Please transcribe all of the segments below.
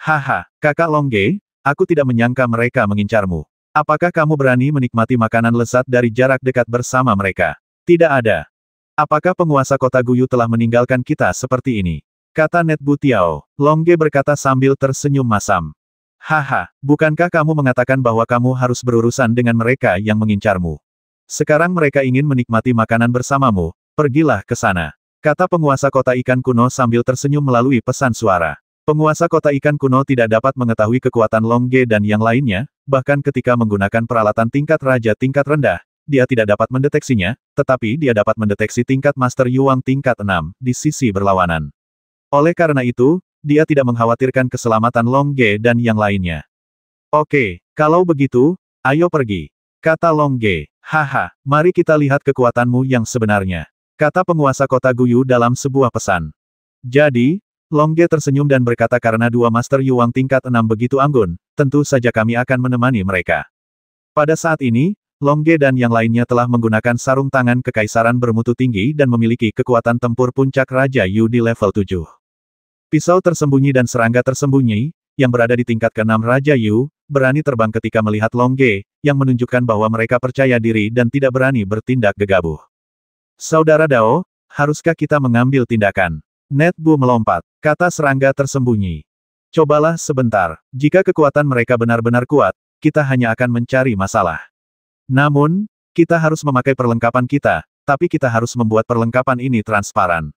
Haha, kakak Longge, aku tidak menyangka mereka mengincarmu. Apakah kamu berani menikmati makanan lezat dari jarak dekat bersama mereka? Tidak ada. Apakah penguasa kota Guyu telah meninggalkan kita seperti ini? Kata Net Bu Tiao. Longge berkata sambil tersenyum masam. Haha, bukankah kamu mengatakan bahwa kamu harus berurusan dengan mereka yang mengincarmu? Sekarang mereka ingin menikmati makanan bersamamu, pergilah ke sana. Kata penguasa kota ikan kuno sambil tersenyum melalui pesan suara. Penguasa kota ikan kuno tidak dapat mengetahui kekuatan Longge dan yang lainnya, bahkan ketika menggunakan peralatan tingkat raja tingkat rendah, dia tidak dapat mendeteksinya, tetapi dia dapat mendeteksi tingkat Master Yuang tingkat 6, di sisi berlawanan. Oleh karena itu, dia tidak mengkhawatirkan keselamatan Longge dan yang lainnya. Oke, kalau begitu, ayo pergi. Kata Longge. Haha, mari kita lihat kekuatanmu yang sebenarnya. Kata penguasa kota Guyu dalam sebuah pesan. Jadi, Longge tersenyum dan berkata karena dua Master Yuang tingkat 6 begitu anggun, tentu saja kami akan menemani mereka. Pada saat ini, Longge dan yang lainnya telah menggunakan sarung tangan kekaisaran bermutu tinggi dan memiliki kekuatan tempur puncak Raja Yu di level 7. Pisau tersembunyi dan serangga tersembunyi, yang berada di tingkat ke-6 Raja Yu, berani terbang ketika melihat Longge, yang menunjukkan bahwa mereka percaya diri dan tidak berani bertindak gegabah. Saudara Dao, haruskah kita mengambil tindakan? Net Bu melompat, kata serangga tersembunyi. Cobalah sebentar, jika kekuatan mereka benar-benar kuat, kita hanya akan mencari masalah. Namun, kita harus memakai perlengkapan kita, tapi kita harus membuat perlengkapan ini transparan.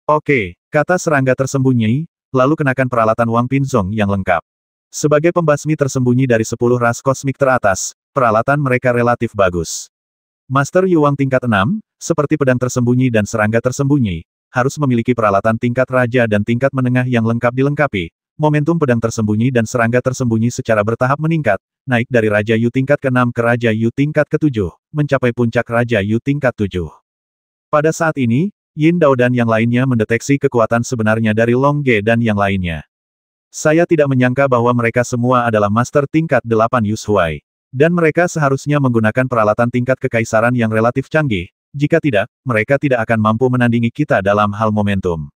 Oke, kata serangga tersembunyi, lalu kenakan peralatan Wang Pinzong yang lengkap. Sebagai pembasmi tersembunyi dari 10 ras kosmik teratas, peralatan mereka relatif bagus. Master Yuang tingkat 6, seperti pedang tersembunyi dan serangga tersembunyi, harus memiliki peralatan tingkat raja dan tingkat menengah yang lengkap dilengkapi. Momentum pedang tersembunyi dan serangga tersembunyi secara bertahap meningkat, naik dari Raja Yu tingkat ke-6 ke Raja Yu tingkat ke-7, mencapai puncak Raja Yu tingkat 7. Pada saat ini, Yin Dao dan yang lainnya mendeteksi kekuatan sebenarnya dari Longge dan yang lainnya. Saya tidak menyangka bahwa mereka semua adalah Master tingkat 8 Yushuai. Dan mereka seharusnya menggunakan peralatan tingkat kekaisaran yang relatif canggih. Jika tidak, mereka tidak akan mampu menandingi kita dalam hal momentum.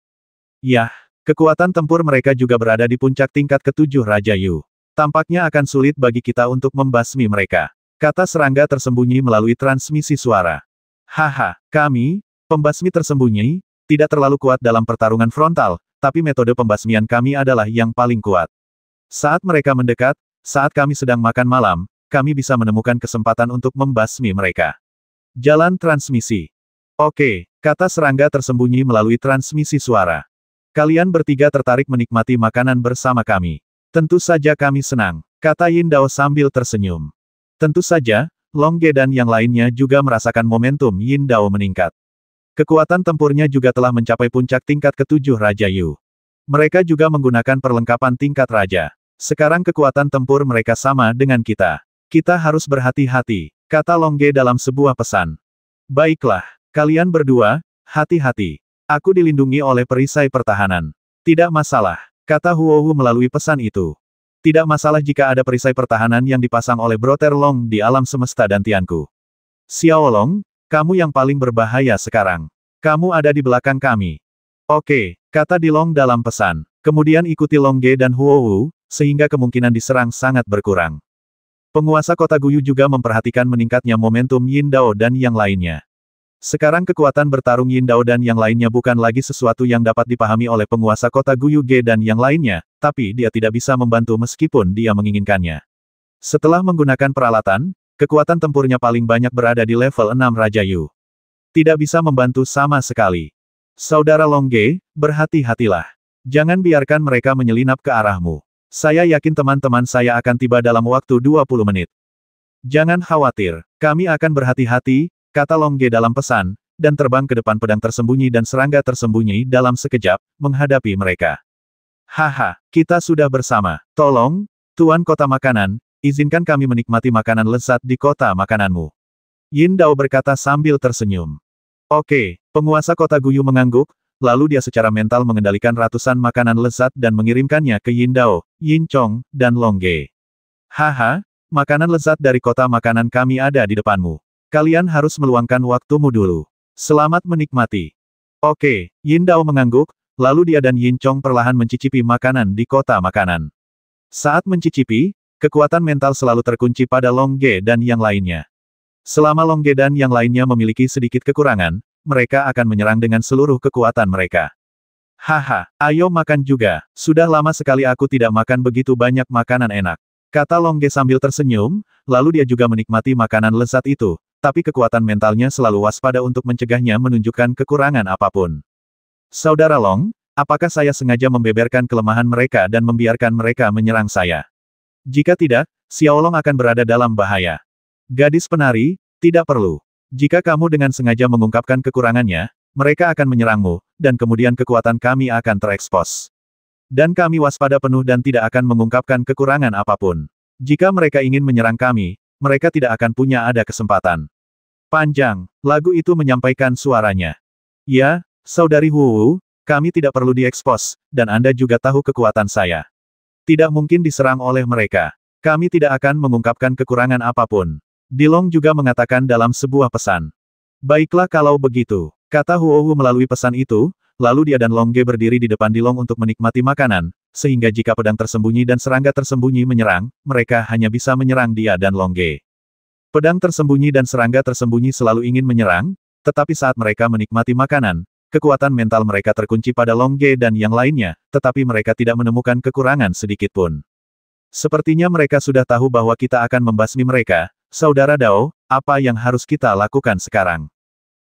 Yah, kekuatan tempur mereka juga berada di puncak tingkat ke-7 Raja Yu. Tampaknya akan sulit bagi kita untuk membasmi mereka. Kata serangga tersembunyi melalui transmisi suara. Haha, kami, pembasmi tersembunyi, tidak terlalu kuat dalam pertarungan frontal, tapi metode pembasmian kami adalah yang paling kuat. Saat mereka mendekat, saat kami sedang makan malam, kami bisa menemukan kesempatan untuk membasmi mereka. Jalan transmisi. Oke, kata serangga tersembunyi melalui transmisi suara. Kalian bertiga tertarik menikmati makanan bersama kami. Tentu saja kami senang, kata Yin Dao sambil tersenyum. Tentu saja, Longge dan yang lainnya juga merasakan momentum Yin Dao meningkat. Kekuatan tempurnya juga telah mencapai puncak tingkat ke-7 Raja Yu. Mereka juga menggunakan perlengkapan tingkat raja. Sekarang kekuatan tempur mereka sama dengan kita. Kita harus berhati-hati, kata Longge dalam sebuah pesan. Baiklah, kalian berdua, hati-hati. Aku dilindungi oleh perisai pertahanan. Tidak masalah, kata Huohu melalui pesan itu. Tidak masalah jika ada perisai pertahanan yang dipasang oleh Brother Long di alam semesta dantianku. Xiao Long, kamu yang paling berbahaya sekarang. Kamu ada di belakang kami. Oke, kata Dilong dalam pesan. Kemudian ikuti Longge dan Huohu, sehingga kemungkinan diserang sangat berkurang. Penguasa kota Guyu juga memperhatikan meningkatnya momentum Yin Dao dan yang lainnya. Sekarang kekuatan bertarung Yin Dao dan yang lainnya bukan lagi sesuatu yang dapat dipahami oleh penguasa kota Guyu Ge dan yang lainnya, tapi dia tidak bisa membantu meskipun dia menginginkannya. Setelah menggunakan peralatan, kekuatan tempurnya paling banyak berada di level 6 Raja Yu. Tidak bisa membantu sama sekali. Saudara Longge, berhati-hatilah. Jangan biarkan mereka menyelinap ke arahmu. Saya yakin teman-teman saya akan tiba dalam waktu 20 menit. Jangan khawatir, kami akan berhati-hati, kata Longge dalam pesan, dan terbang ke depan pedang tersembunyi dan serangga tersembunyi dalam sekejap, menghadapi mereka. Haha, kita sudah bersama. Tolong, Tuan Kota Makanan, izinkan kami menikmati makanan lezat di kota makananmu. Yin Dao berkata sambil tersenyum. Oke, penguasa kota Guyu mengangguk, lalu dia secara mental mengendalikan ratusan makanan lezat dan mengirimkannya ke Yin Dao, Yin Chong, dan Longge. Haha, makanan lezat dari kota makanan kami ada di depanmu. Kalian harus meluangkan waktumu dulu. Selamat menikmati. Oke, Yin Dao mengangguk, lalu dia dan Yin Chong perlahan mencicipi makanan di kota makanan. Saat mencicipi, kekuatan mental selalu terkunci pada Long Ge dan yang lainnya. Selama Long Ge dan yang lainnya memiliki sedikit kekurangan, mereka akan menyerang dengan seluruh kekuatan mereka. Haha, ayo makan juga. Sudah lama sekali aku tidak makan begitu banyak makanan enak. Kata Long Ge sambil tersenyum, lalu dia juga menikmati makanan lezat itu, tapi kekuatan mentalnya selalu waspada untuk mencegahnya menunjukkan kekurangan apapun. Saudara Long, apakah saya sengaja membeberkan kelemahan mereka dan membiarkan mereka menyerang saya? Jika tidak, Xiaolong akan berada dalam bahaya. Gadis penari, tidak perlu. Jika kamu dengan sengaja mengungkapkan kekurangannya, mereka akan menyerangmu, dan kemudian kekuatan kami akan terekspos. Dan kami waspada penuh dan tidak akan mengungkapkan kekurangan apapun. Jika mereka ingin menyerang kami, mereka tidak akan punya ada kesempatan. Panjang, lagu itu menyampaikan suaranya. Ya, Saudari Wu, kami tidak perlu diekspos, dan Anda juga tahu kekuatan saya. Tidak mungkin diserang oleh mereka. Kami tidak akan mengungkapkan kekurangan apapun. Dilong juga mengatakan dalam sebuah pesan. Baiklah kalau begitu, kata Huohu melalui pesan itu, lalu dia dan Long Ge berdiri di depan Dilong untuk menikmati makanan, sehingga jika pedang tersembunyi dan serangga tersembunyi menyerang, mereka hanya bisa menyerang dia dan Long Ge. Pedang tersembunyi dan serangga tersembunyi selalu ingin menyerang, tetapi saat mereka menikmati makanan, kekuatan mental mereka terkunci pada Long Ge dan yang lainnya, tetapi mereka tidak menemukan kekurangan sedikit pun. Sepertinya mereka sudah tahu bahwa kita akan membasmi mereka. Saudara Dao, apa yang harus kita lakukan sekarang?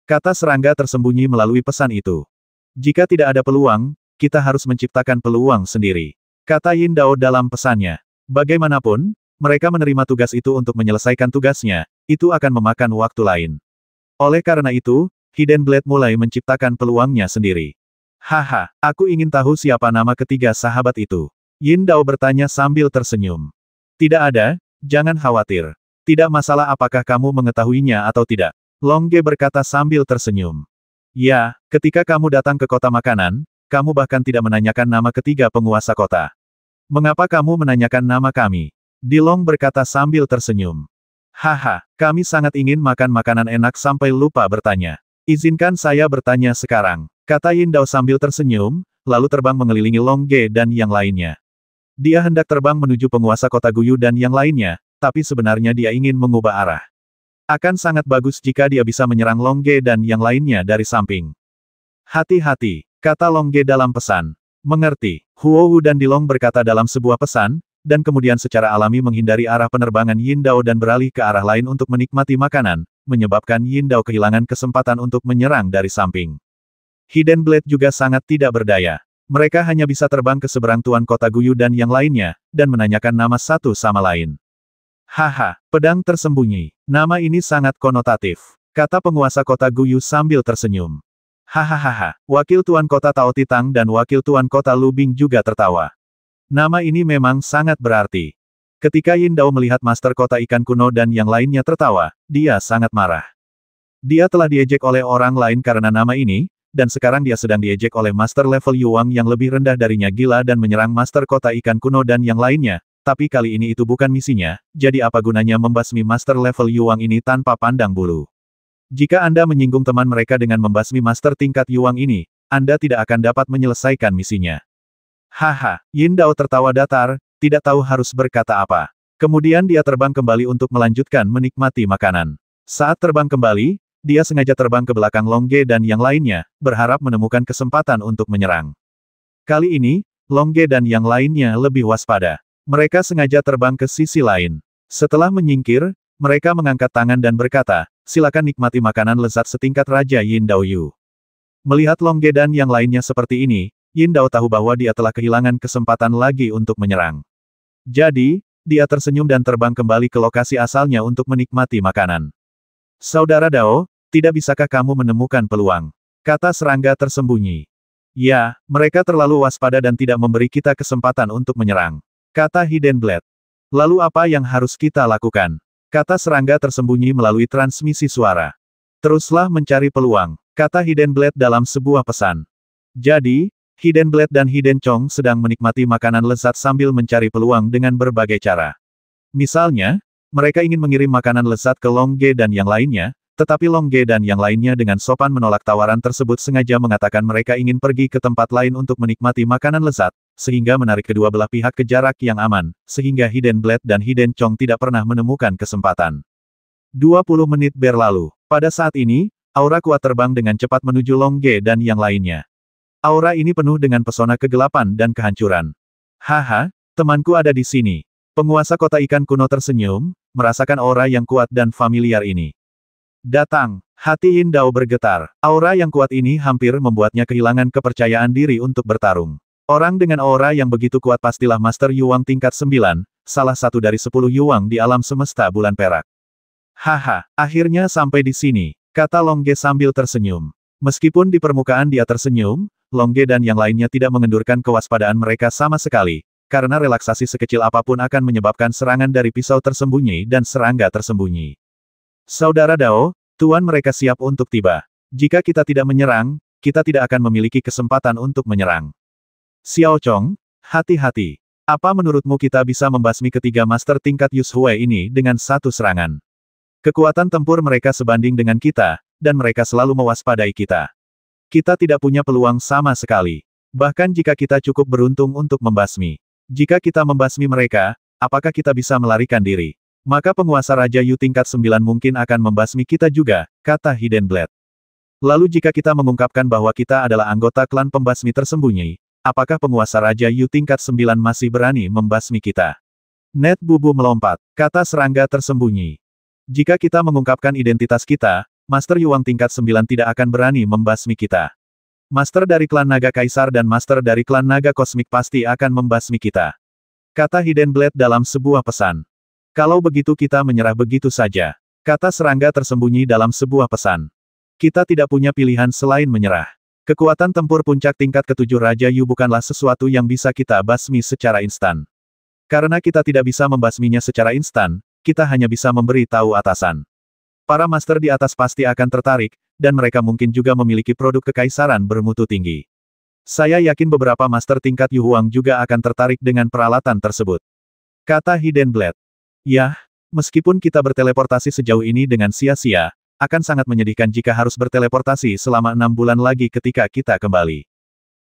Kata serangga tersembunyi melalui pesan itu. Jika tidak ada peluang, kita harus menciptakan peluang sendiri. Kata Yin Dao dalam pesannya. Bagaimanapun, mereka menerima tugas itu untuk menyelesaikan tugasnya, itu akan memakan waktu lain. Oleh karena itu, Hidden Blade mulai menciptakan peluangnya sendiri. Haha, aku ingin tahu siapa nama ketiga sahabat itu. Yin Dao bertanya sambil tersenyum. Tidak ada, jangan khawatir. Tidak masalah apakah kamu mengetahuinya atau tidak. Long Ge berkata sambil tersenyum. Ya, ketika kamu datang ke kota makanan, kamu bahkan tidak menanyakan nama ketiga penguasa kota. Mengapa kamu menanyakan nama kami? Dilong berkata sambil tersenyum. Haha, kami sangat ingin makan makanan enak sampai lupa bertanya. Izinkan saya bertanya sekarang, kata Yin Dao sambil tersenyum, lalu terbang mengelilingi Long Ge dan yang lainnya. Dia hendak terbang menuju penguasa kota Guyu dan yang lainnya, tapi sebenarnya dia ingin mengubah arah. Akan sangat bagus jika dia bisa menyerang Long Ge dan yang lainnya dari samping. Hati-hati, kata Long Ge dalam pesan. Mengerti, Huohu dan Dilong berkata dalam sebuah pesan, dan kemudian secara alami menghindari arah penerbangan Yin Dao dan beralih ke arah lain untuk menikmati makanan, menyebabkan Yin Dao kehilangan kesempatan untuk menyerang dari samping. Hidden Blade juga sangat tidak berdaya. Mereka hanya bisa terbang ke seberang tuan kota Guyu dan yang lainnya, dan menanyakan nama satu sama lain. Haha, pedang tersembunyi. Nama ini sangat konotatif, kata penguasa kota Guyu sambil tersenyum. Hahaha, wakil tuan kota Tao Titang dan wakil tuan kota Lubing juga tertawa. Nama ini memang sangat berarti. Ketika Yin Dao melihat master kota ikan kuno dan yang lainnya tertawa, dia sangat marah. Dia telah diejek oleh orang lain karena nama ini, dan sekarang dia sedang diejek oleh master level Yuang yang lebih rendah darinya gila dan menyerang master kota ikan kuno dan yang lainnya. Tapi kali ini itu bukan misinya, jadi apa gunanya membasmi master level Yuang ini tanpa pandang bulu. Jika Anda menyinggung teman mereka dengan membasmi master tingkat Yuang ini, Anda tidak akan dapat menyelesaikan misinya. Haha, Yin Dao tertawa datar, tidak tahu harus berkata apa. Kemudian dia terbang kembali untuk melanjutkan menikmati makanan. Saat terbang kembali, dia sengaja terbang ke belakang Long Ge dan yang lainnya, berharap menemukan kesempatan untuk menyerang. Kali ini, Long Ge dan yang lainnya lebih waspada. Mereka sengaja terbang ke sisi lain. Setelah menyingkir, mereka mengangkat tangan dan berkata, silakan nikmati makanan lezat setingkat Raja Yin Dao Yu. Melihat Long Ge dan yang lainnya seperti ini, Yin Dao tahu bahwa dia telah kehilangan kesempatan lagi untuk menyerang. Jadi, dia tersenyum dan terbang kembali ke lokasi asalnya untuk menikmati makanan. Saudara Dao, tidak bisakah kamu menemukan peluang? Kata serangga tersembunyi. Ya, mereka terlalu waspada dan tidak memberi kita kesempatan untuk menyerang. Kata Hidden Blade. Lalu apa yang harus kita lakukan? Kata serangga tersembunyi melalui transmisi suara. Teruslah mencari peluang, kata Hidden Blade dalam sebuah pesan. Jadi, Hidden Blade dan Hidden Chong sedang menikmati makanan lezat sambil mencari peluang dengan berbagai cara. Misalnya, mereka ingin mengirim makanan lezat ke Long Ge dan yang lainnya, Tetapi Long Ge dan yang lainnya dengan sopan menolak tawaran tersebut sengaja mengatakan mereka ingin pergi ke tempat lain untuk menikmati makanan lezat, sehingga menarik kedua belah pihak ke jarak yang aman, sehingga Hidden Blade dan Hidden Chong tidak pernah menemukan kesempatan. 20 menit berlalu. Pada saat ini, aura kuat terbang dengan cepat menuju Long Ge dan yang lainnya. Aura ini penuh dengan pesona kegelapan dan kehancuran. Haha, temanku ada di sini. Penguasa kota ikan kuno tersenyum, merasakan aura yang kuat dan familiar ini. Datang, hati Yin Dao bergetar. Aura yang kuat ini hampir membuatnya kehilangan kepercayaan diri untuk bertarung. Orang dengan aura yang begitu kuat pastilah Master Yuang tingkat 9, salah satu dari 10 Yuang di alam semesta bulan perak. Haha, akhirnya sampai di sini, kata Long Ge sambil tersenyum. Meskipun di permukaan dia tersenyum, Long Ge dan yang lainnya tidak mengendurkan kewaspadaan mereka sama sekali, karena relaksasi sekecil apapun akan menyebabkan serangan dari pisau tersembunyi dan serangga tersembunyi. Saudara Dao, tuan mereka siap untuk tiba. Jika kita tidak menyerang, kita tidak akan memiliki kesempatan untuk menyerang. Xiao Chong, hati-hati. Apa menurutmu kita bisa membasmi ketiga master tingkat Yushui ini dengan satu serangan? Kekuatan tempur mereka sebanding dengan kita, dan mereka selalu mewaspadai kita. Kita tidak punya peluang sama sekali. Bahkan jika kita cukup beruntung untuk membasmi. Jika kita membasmi mereka, apakah kita bisa melarikan diri? Maka penguasa Raja Yu tingkat 9 mungkin akan membasmi kita juga, kata Hidden Blade. Lalu jika kita mengungkapkan bahwa kita adalah anggota klan pembasmi tersembunyi, apakah penguasa Raja Yu tingkat 9 masih berani membasmi kita? Net Bubu melompat, kata serangga tersembunyi. Jika kita mengungkapkan identitas kita, Master Yuang tingkat 9 tidak akan berani membasmi kita. Master dari klan Naga Kaisar dan Master dari klan Naga Kosmik pasti akan membasmi kita. Kata Hidden Blade dalam sebuah pesan. Kalau begitu kita menyerah begitu saja. Kata serangga tersembunyi dalam sebuah pesan. Kita tidak punya pilihan selain menyerah. Kekuatan tempur puncak tingkat ketujuh Raja Yu bukanlah sesuatu yang bisa kita basmi secara instan. Karena kita tidak bisa membasminya secara instan, kita hanya bisa memberi tahu atasan. Para master di atas pasti akan tertarik, dan mereka mungkin juga memiliki produk kekaisaran bermutu tinggi. Saya yakin beberapa master tingkat Yu Huang juga akan tertarik dengan peralatan tersebut. Kata Hidden Blade. Yah, meskipun kita berteleportasi sejauh ini dengan sia-sia, akan sangat menyedihkan jika harus berteleportasi selama 6 bulan lagi ketika kita kembali.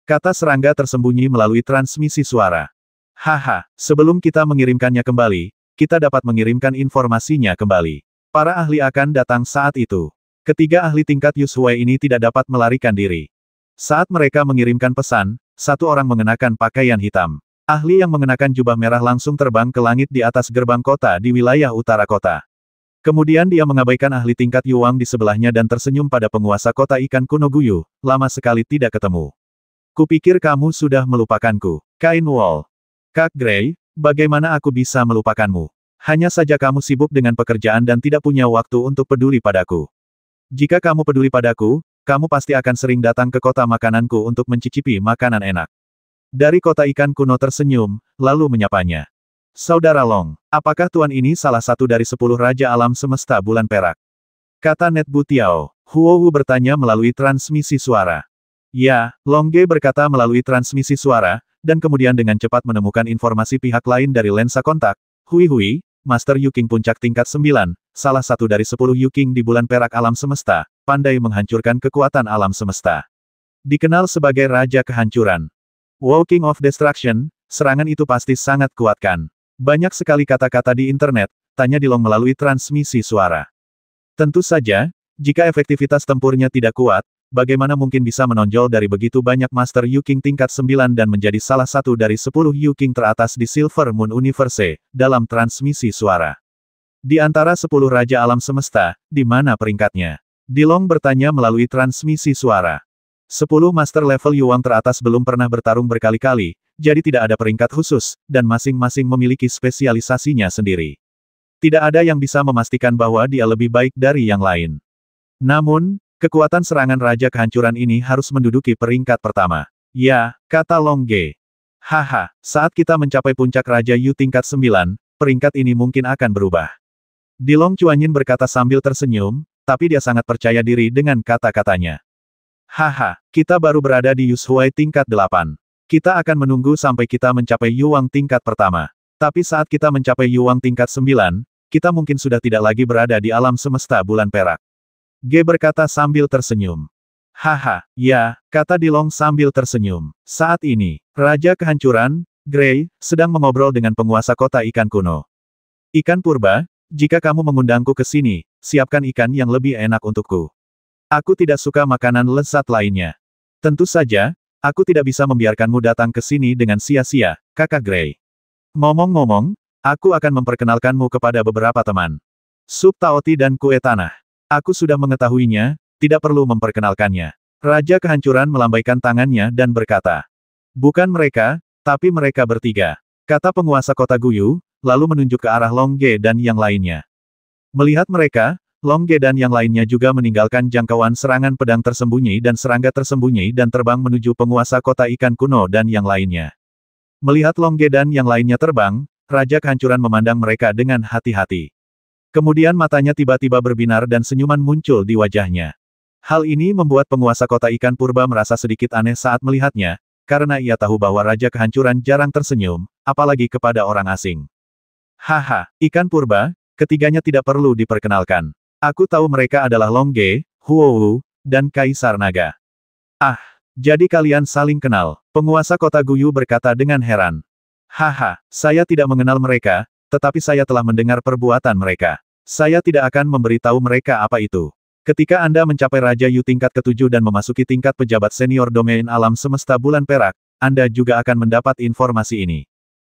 Kata serangga tersembunyi melalui transmisi suara. Haha, sebelum kita mengirimkannya kembali, kita dapat mengirimkan informasinya kembali. Para ahli akan datang saat itu. Ketiga ahli tingkat Yushui ini tidak dapat melarikan diri. Saat mereka mengirimkan pesan, satu orang mengenakan pakaian hitam. Ahli yang mengenakan jubah merah langsung terbang ke langit di atas gerbang kota di wilayah utara kota. Kemudian dia mengabaikan ahli tingkat Yuang di sebelahnya dan tersenyum pada penguasa kota ikan kuno Guyu, lama sekali tidak ketemu. Kupikir kamu sudah melupakanku. Kain Wall. Kak Gray, bagaimana aku bisa melupakanmu? Hanya saja kamu sibuk dengan pekerjaan dan tidak punya waktu untuk peduli padaku. Jika kamu peduli padaku, kamu pasti akan sering datang ke kota makananku untuk mencicipi makanan enak. Dari kota ikan kuno tersenyum, lalu menyapanya. Saudara Long, apakah tuan ini salah satu dari 10 Raja Alam Semesta Bulan Perak? Kata Net Bu Tiao. Huohu bertanya melalui transmisi suara. Ya, Long Ge berkata melalui transmisi suara, dan kemudian dengan cepat menemukan informasi pihak lain dari lensa kontak. Hui, Master Yu King puncak tingkat 9, salah satu dari 10 Yu King di Bulan Perak Alam Semesta, pandai menghancurkan kekuatan alam semesta. Dikenal sebagai Raja Kehancuran. Walking of Destruction, serangan itu pasti sangat kuatkan. Banyak sekali kata-kata di internet, tanya Dilong melalui transmisi suara. Tentu saja, jika efektivitas tempurnya tidak kuat, bagaimana mungkin bisa menonjol dari begitu banyak Master Yu King tingkat 9 dan menjadi salah satu dari 10 Yu King teratas di Silver Moon Universe, dalam transmisi suara. Di antara 10 Raja Alam Semesta, di mana peringkatnya? Dilong bertanya melalui transmisi suara. 10 Master level Yuang teratas belum pernah bertarung berkali-kali, jadi tidak ada peringkat khusus, dan masing-masing memiliki spesialisasinya sendiri. Tidak ada yang bisa memastikan bahwa dia lebih baik dari yang lain. Namun, kekuatan serangan Raja Kehancuran ini harus menduduki peringkat pertama. Ya, kata Long Ge. Haha, saat kita mencapai puncak Raja Yu tingkat 9, peringkat ini mungkin akan berubah. Dilong Chuanyin berkata sambil tersenyum, tapi dia sangat percaya diri dengan kata-katanya. Haha, kita baru berada di Yushui tingkat 8. Kita akan menunggu sampai kita mencapai Yuang tingkat pertama. Tapi saat kita mencapai Yuang tingkat 9, kita mungkin sudah tidak lagi berada di alam semesta bulan perak. Ge berkata sambil tersenyum. Haha, ya, kata Dilong sambil tersenyum. Saat ini, Raja Kehancuran, Gray, sedang mengobrol dengan penguasa kota ikan kuno. Ikan purba, jika kamu mengundangku ke sini, siapkan ikan yang lebih enak untukku. Aku tidak suka makanan lezat lainnya. Tentu saja, aku tidak bisa membiarkanmu datang ke sini dengan sia-sia, kakak Gray. Ngomong-ngomong, aku akan memperkenalkanmu kepada beberapa teman. Sup Taoti dan kue tanah. Aku sudah mengetahuinya, tidak perlu memperkenalkannya. Raja Kehancuran melambaikan tangannya dan berkata. Bukan mereka, tapi mereka bertiga. Kata penguasa kota Guyu, lalu menunjuk ke arah Long Ge dan yang lainnya. Melihat mereka, Long Ge dan yang lainnya juga meninggalkan jangkauan serangan pedang tersembunyi dan serangga tersembunyi dan terbang menuju penguasa kota ikan kuno dan yang lainnya. Melihat Long Ge dan yang lainnya terbang, Raja Kehancuran memandang mereka dengan hati-hati. Kemudian matanya tiba-tiba berbinar dan senyuman muncul di wajahnya. Hal ini membuat penguasa kota ikan purba merasa sedikit aneh saat melihatnya, karena ia tahu bahwa Raja Kehancuran jarang tersenyum, apalagi kepada orang asing. Haha, ikan purba, ketiganya tidak perlu diperkenalkan. Aku tahu mereka adalah Long Ge, Huowu, dan Kaisar Naga. Ah, jadi kalian saling kenal, penguasa kota Guyu berkata dengan heran. Haha, saya tidak mengenal mereka, tetapi saya telah mendengar perbuatan mereka. Saya tidak akan memberitahu mereka apa itu. Ketika Anda mencapai Raja Yu tingkat ke-7 dan memasuki tingkat pejabat senior domain alam semesta bulan perak, Anda juga akan mendapat informasi ini.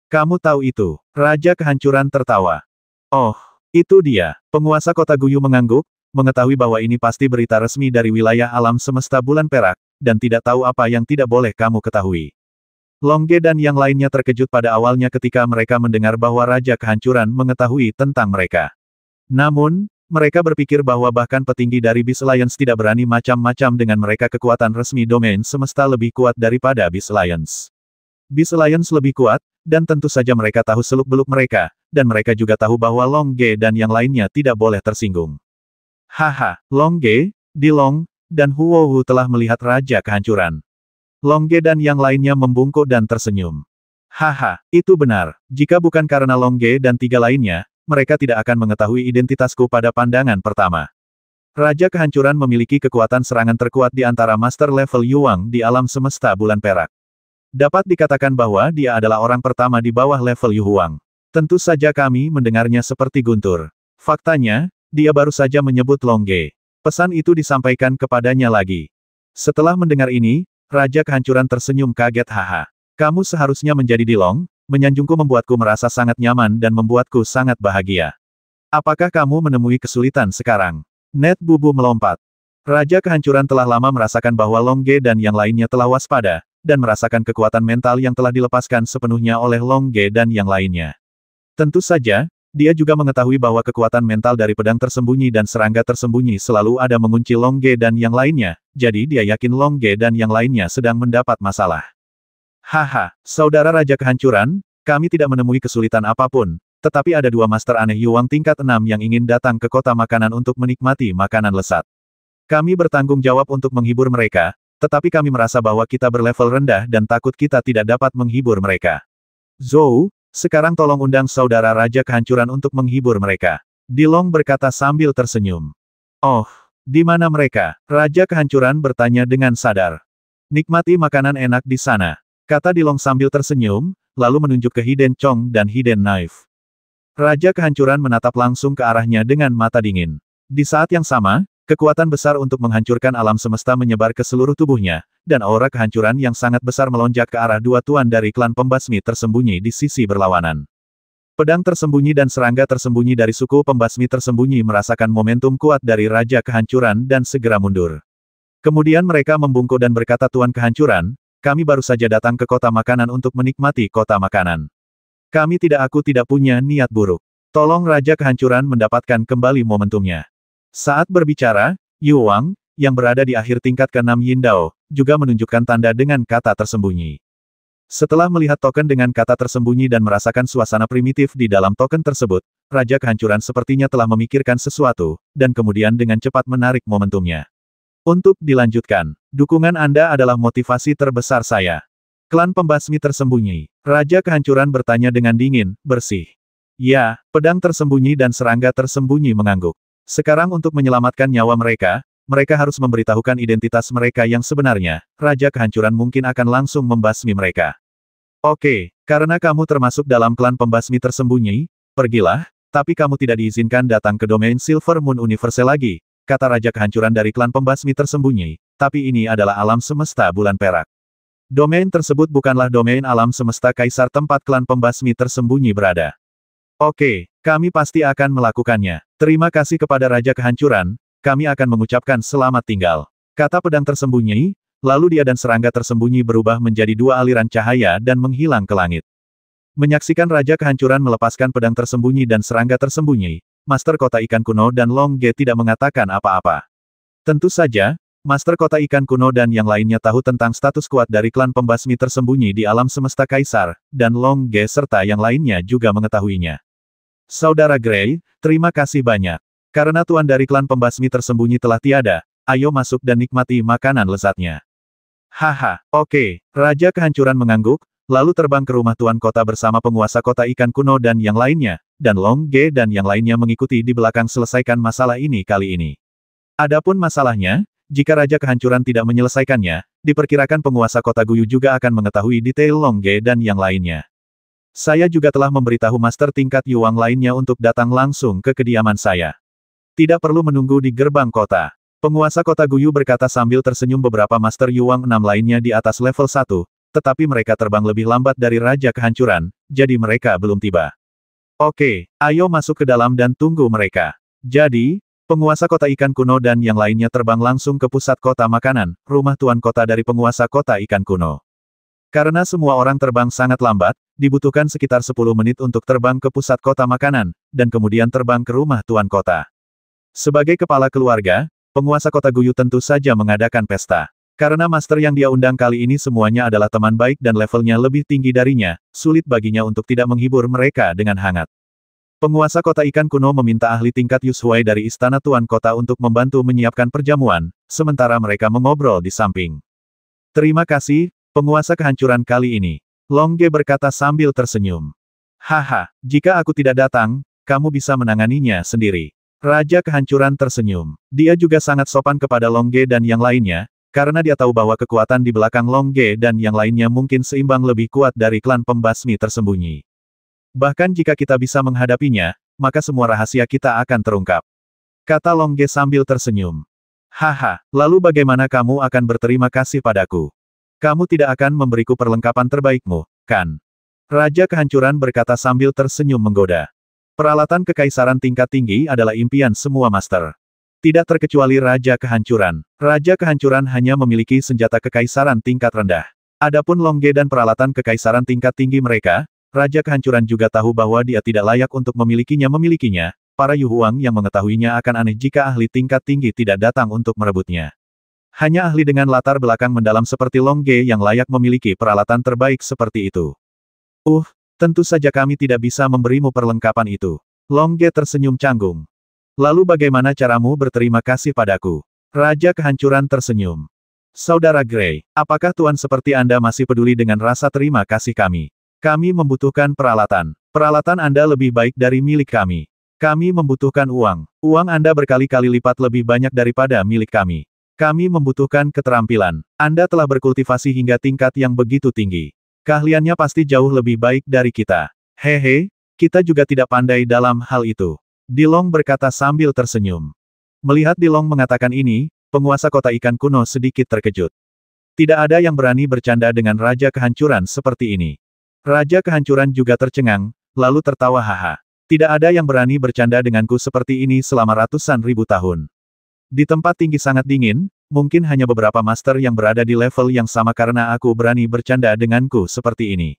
Kamu tahu itu. Raja Kehancuran tertawa. Oh, itu dia. Penguasa kota Guyu mengangguk, mengetahui bahwa ini pasti berita resmi dari wilayah alam semesta bulan perak, dan tidak tahu apa yang tidak boleh kamu ketahui. Long Ge dan yang lainnya terkejut pada awalnya ketika mereka mendengar bahwa Raja Kehancuran mengetahui tentang mereka. Namun, mereka berpikir bahwa bahkan petinggi dari Beast Alliance tidak berani macam-macam dengan mereka. Kekuatan resmi domain semesta lebih kuat daripada Beast Alliance. Beast Alliance lebih kuat, dan tentu saja mereka tahu seluk-beluk mereka, dan mereka juga tahu bahwa Long Ge dan yang lainnya tidak boleh tersinggung. Haha, Long Ge, Dilong, dan Huowu telah melihat Raja Kehancuran. Long Ge dan yang lainnya membungkuk dan tersenyum. Haha, itu benar. Jika bukan karena Long Ge dan tiga lainnya, mereka tidak akan mengetahui identitasku pada pandangan pertama. Raja Kehancuran memiliki kekuatan serangan terkuat di antara master level Yuang di alam semesta bulan perak. Dapat dikatakan bahwa dia adalah orang pertama di bawah level Yu Huang. Tentu saja kami mendengarnya seperti guntur. Faktanya, dia baru saja menyebut Long Ge. Pesan itu disampaikan kepadanya lagi. Setelah mendengar ini, Raja Kehancuran tersenyum kaget. Haha. Kamu seharusnya menjadi Dilong, menyanjungku membuatku merasa sangat nyaman dan membuatku sangat bahagia. Apakah kamu menemui kesulitan sekarang? Net Bubu melompat. Raja Kehancuran telah lama merasakan bahwa Long Ge dan yang lainnya telah waspada, dan merasakan kekuatan mental yang telah dilepaskan sepenuhnya oleh Long Ge dan yang lainnya. Tentu saja, dia juga mengetahui bahwa kekuatan mental dari pedang tersembunyi dan serangga tersembunyi selalu ada mengunci Long Ge dan yang lainnya, jadi dia yakin Long Ge dan yang lainnya sedang mendapat masalah. Haha, saudara Raja Kehancuran, kami tidak menemui kesulitan apapun, tetapi ada dua master aneh Yuang tingkat 6 yang ingin datang ke kota makanan untuk menikmati makanan lezat. Kami bertanggung jawab untuk menghibur mereka, tetapi kami merasa bahwa kita berlevel rendah dan takut kita tidak dapat menghibur mereka. Zhou, sekarang tolong undang saudara Raja Kehancuran untuk menghibur mereka. Dilong berkata sambil tersenyum. Oh, di mana mereka? Raja Kehancuran bertanya dengan sadar. Nikmati makanan enak di sana. Kata Dilong sambil tersenyum, lalu menunjuk ke Hidden Chong dan Hidden Knife. Raja Kehancuran menatap langsung ke arahnya dengan mata dingin. Di saat yang sama, kekuatan besar untuk menghancurkan alam semesta menyebar ke seluruh tubuhnya, dan aura kehancuran yang sangat besar melonjak ke arah dua tuan dari klan pembasmi tersembunyi di sisi berlawanan. Pedang tersembunyi dan serangga tersembunyi dari suku pembasmi tersembunyi merasakan momentum kuat dari Raja Kehancuran dan segera mundur. Kemudian mereka membungkuk dan berkata, Tuan Kehancuran, kami baru saja datang ke kota makanan untuk menikmati kota makanan. Aku tidak punya niat buruk. Tolong Raja Kehancuran mendapatkan kembali momentumnya. Saat berbicara, Yu Wang, yang berada di akhir tingkat ke-6 Yindao, juga menunjukkan tanda dengan kata tersembunyi. Setelah melihat token dengan kata tersembunyi dan merasakan suasana primitif di dalam token tersebut, Raja Kehancuran sepertinya telah memikirkan sesuatu, dan kemudian dengan cepat menarik momentumnya. Untuk dilanjutkan, dukungan Anda adalah motivasi terbesar saya. Klan pembasmi tersembunyi. Raja Kehancuran bertanya dengan dingin, bersih. Ya, pedang tersembunyi dan serangga tersembunyi mengangguk. Sekarang untuk menyelamatkan nyawa mereka, mereka harus memberitahukan identitas mereka yang sebenarnya. Raja Kehancuran mungkin akan langsung membasmi mereka. Oke, karena kamu termasuk dalam klan pembasmi tersembunyi, pergilah, tapi kamu tidak diizinkan datang ke domain Silver Moon Universal lagi, kata Raja Kehancuran dari klan pembasmi tersembunyi, tapi ini adalah alam semesta bulan perak. Domain tersebut bukanlah domain alam semesta kaisar tempat klan pembasmi tersembunyi berada. Oke, kami pasti akan melakukannya. Terima kasih kepada Raja Kehancuran, kami akan mengucapkan selamat tinggal. Kata pedang tersembunyi, lalu dia dan serangga tersembunyi berubah menjadi dua aliran cahaya dan menghilang ke langit. Menyaksikan Raja Kehancuran melepaskan pedang tersembunyi dan serangga tersembunyi, Master Kota Ikan Kuno dan Long Ge tidak mengatakan apa-apa. Tentu saja, Master Kota Ikan Kuno dan yang lainnya tahu tentang status kuat dari klan pembasmi tersembunyi di alam semesta kaisar, dan Long Ge serta yang lainnya juga mengetahuinya. Saudara Gray, terima kasih banyak. Karena tuan dari klan pembasmi tersembunyi telah tiada, ayo masuk dan nikmati makanan lezatnya. Haha, oke. Raja Kehancuran mengangguk, lalu terbang ke rumah tuan kota bersama penguasa kota ikan kuno dan yang lainnya, dan Long Ge dan yang lainnya mengikuti di belakang selesaikan masalah ini kali ini. Adapun masalahnya, jika Raja Kehancuran tidak menyelesaikannya, diperkirakan penguasa kota Guyu juga akan mengetahui detail Long Ge dan yang lainnya. Saya juga telah memberitahu master tingkat Yuang lainnya untuk datang langsung ke kediaman saya. Tidak perlu menunggu di gerbang kota. Penguasa kota Guyu berkata sambil tersenyum. Beberapa Master Yuang 6 lainnya di atas level 1, tetapi mereka terbang lebih lambat dari Raja Kehancuran, jadi mereka belum tiba. Oke, ayo masuk ke dalam dan tunggu mereka. Jadi, penguasa kota ikan kuno dan yang lainnya terbang langsung ke pusat kota makanan, rumah tuan kota dari penguasa kota ikan kuno. Karena semua orang terbang sangat lambat, dibutuhkan sekitar 10 menit untuk terbang ke pusat kota makanan, dan kemudian terbang ke rumah tuan kota. Sebagai kepala keluarga, penguasa kota Guyu tentu saja mengadakan pesta. Karena master yang dia undang kali ini semuanya adalah teman baik dan levelnya lebih tinggi darinya, sulit baginya untuk tidak menghibur mereka dengan hangat. Penguasa kota ikan kuno meminta ahli tingkat Yushuai dari istana tuan kota untuk membantu menyiapkan perjamuan, sementara mereka mengobrol di samping. Terima kasih, penguasa kehancuran kali ini. Long Ge berkata sambil tersenyum. Haha, jika aku tidak datang, kamu bisa menanganinya sendiri. Raja Kehancuran tersenyum. Dia juga sangat sopan kepada Long Ge dan yang lainnya, karena dia tahu bahwa kekuatan di belakang Long Ge dan yang lainnya mungkin seimbang lebih kuat dari klan pembasmi tersembunyi. Bahkan jika kita bisa menghadapinya, maka semua rahasia kita akan terungkap. Kata Long Ge sambil tersenyum. Haha, lalu bagaimana kamu akan berterima kasih padaku? Kamu tidak akan memberiku perlengkapan terbaikmu, kan? Raja Kehancuran berkata sambil tersenyum menggoda. Peralatan kekaisaran tingkat tinggi adalah impian semua master. Tidak terkecuali Raja Kehancuran. Raja Kehancuran hanya memiliki senjata kekaisaran tingkat rendah. Adapun Long Ge dan peralatan kekaisaran tingkat tinggi mereka, Raja Kehancuran juga tahu bahwa dia tidak layak untuk memilikinya. Para Yuhuang yang mengetahuinya akan aneh jika ahli tingkat tinggi tidak datang untuk merebutnya. Hanya ahli dengan latar belakang mendalam seperti Long Ge yang layak memiliki peralatan terbaik seperti itu. Tentu saja kami tidak bisa memberimu perlengkapan itu. Long Ge tersenyum canggung. Lalu bagaimana caramu berterima kasih padaku? Raja Kehancuran tersenyum. Saudara Gray, apakah Tuan seperti Anda masih peduli dengan rasa terima kasih kami? Kami membutuhkan peralatan. Peralatan Anda lebih baik dari milik kami. Kami membutuhkan uang. Uang Anda berkali-kali lipat lebih banyak daripada milik kami. Kami membutuhkan keterampilan. Anda telah berkultivasi hingga tingkat yang begitu tinggi. Keahliannya pasti jauh lebih baik dari kita. Hehe, kita juga tidak pandai dalam hal itu. Dilong berkata sambil tersenyum. Melihat Dilong mengatakan ini, penguasa kota ikan kuno sedikit terkejut. Tidak ada yang berani bercanda dengan Raja Kehancuran seperti ini. Raja Kehancuran juga tercengang, lalu tertawa haha. Tidak ada yang berani bercanda denganku seperti ini selama ratusan ribu tahun. Di tempat tinggi sangat dingin, mungkin hanya beberapa master yang berada di level yang sama karena aku berani bercanda denganku seperti ini.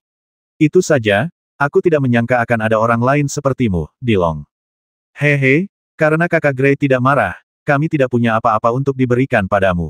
Itu saja, aku tidak menyangka akan ada orang lain sepertimu, Dilong. Hehe, karena kakak Gray tidak marah, kami tidak punya apa-apa untuk diberikan padamu.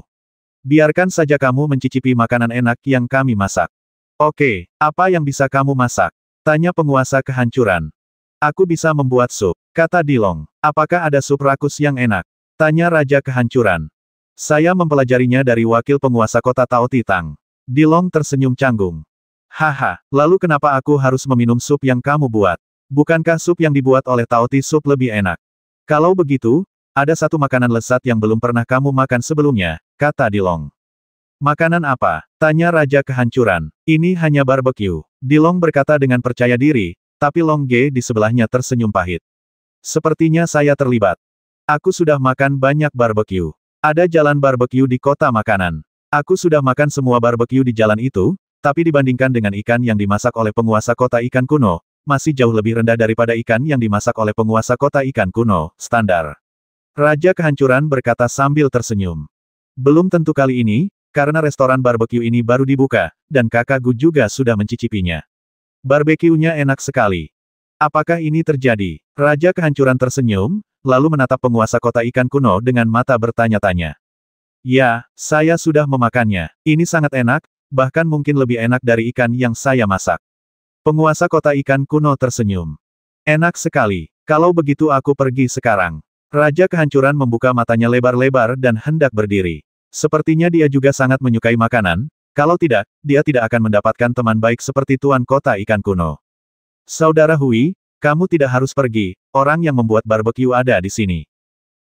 Biarkan saja kamu mencicipi makanan enak yang kami masak. Oke, apa yang bisa kamu masak? Tanya penguasa kehancuran. Aku bisa membuat sup, kata Dilong. Apakah ada sup rakus yang enak? Tanya Raja Kehancuran. Saya mempelajarinya dari wakil penguasa kota Tao Titang. Dilong tersenyum canggung. Haha, lalu kenapa aku harus meminum sup yang kamu buat? Bukankah sup yang dibuat oleh Tao Ti sup lebih enak? Kalau begitu, Ada satu makanan lezat yang belum pernah kamu makan sebelumnya, kata Dilong. Makanan apa? Tanya Raja Kehancuran. Ini hanya barbeque. Dilong berkata dengan percaya diri, tapi Long Ge di sebelahnya tersenyum pahit. Sepertinya saya terlibat. Aku sudah makan banyak barbeque. Ada jalan barbeque di kota makanan. Aku sudah makan semua barbeque di jalan itu, tapi dibandingkan dengan ikan yang dimasak oleh penguasa kota ikan kuno, masih jauh lebih rendah daripada ikan yang dimasak oleh penguasa kota ikan kuno, standar. Raja Kehancuran berkata sambil tersenyum. Belum tentu kali ini, karena restoran barbeque ini baru dibuka, dan kakak Gu juga sudah mencicipinya. Barbeque-nya enak sekali. Apakah ini terjadi? Raja Kehancuran tersenyum, lalu menatap penguasa kota ikan kuno dengan mata bertanya-tanya. Ya, saya sudah memakannya. Ini sangat enak, bahkan mungkin lebih enak dari ikan yang saya masak. Penguasa kota ikan kuno tersenyum. Enak sekali. Kalau begitu aku pergi sekarang. Raja Kehancuran membuka matanya lebar-lebar dan hendak berdiri. Sepertinya dia juga sangat menyukai makanan, kalau tidak, dia tidak akan mendapatkan teman baik seperti Tuan Kota Ikan Kuno. Saudara Hui, kamu tidak harus pergi, orang yang membuat barbeque ada di sini.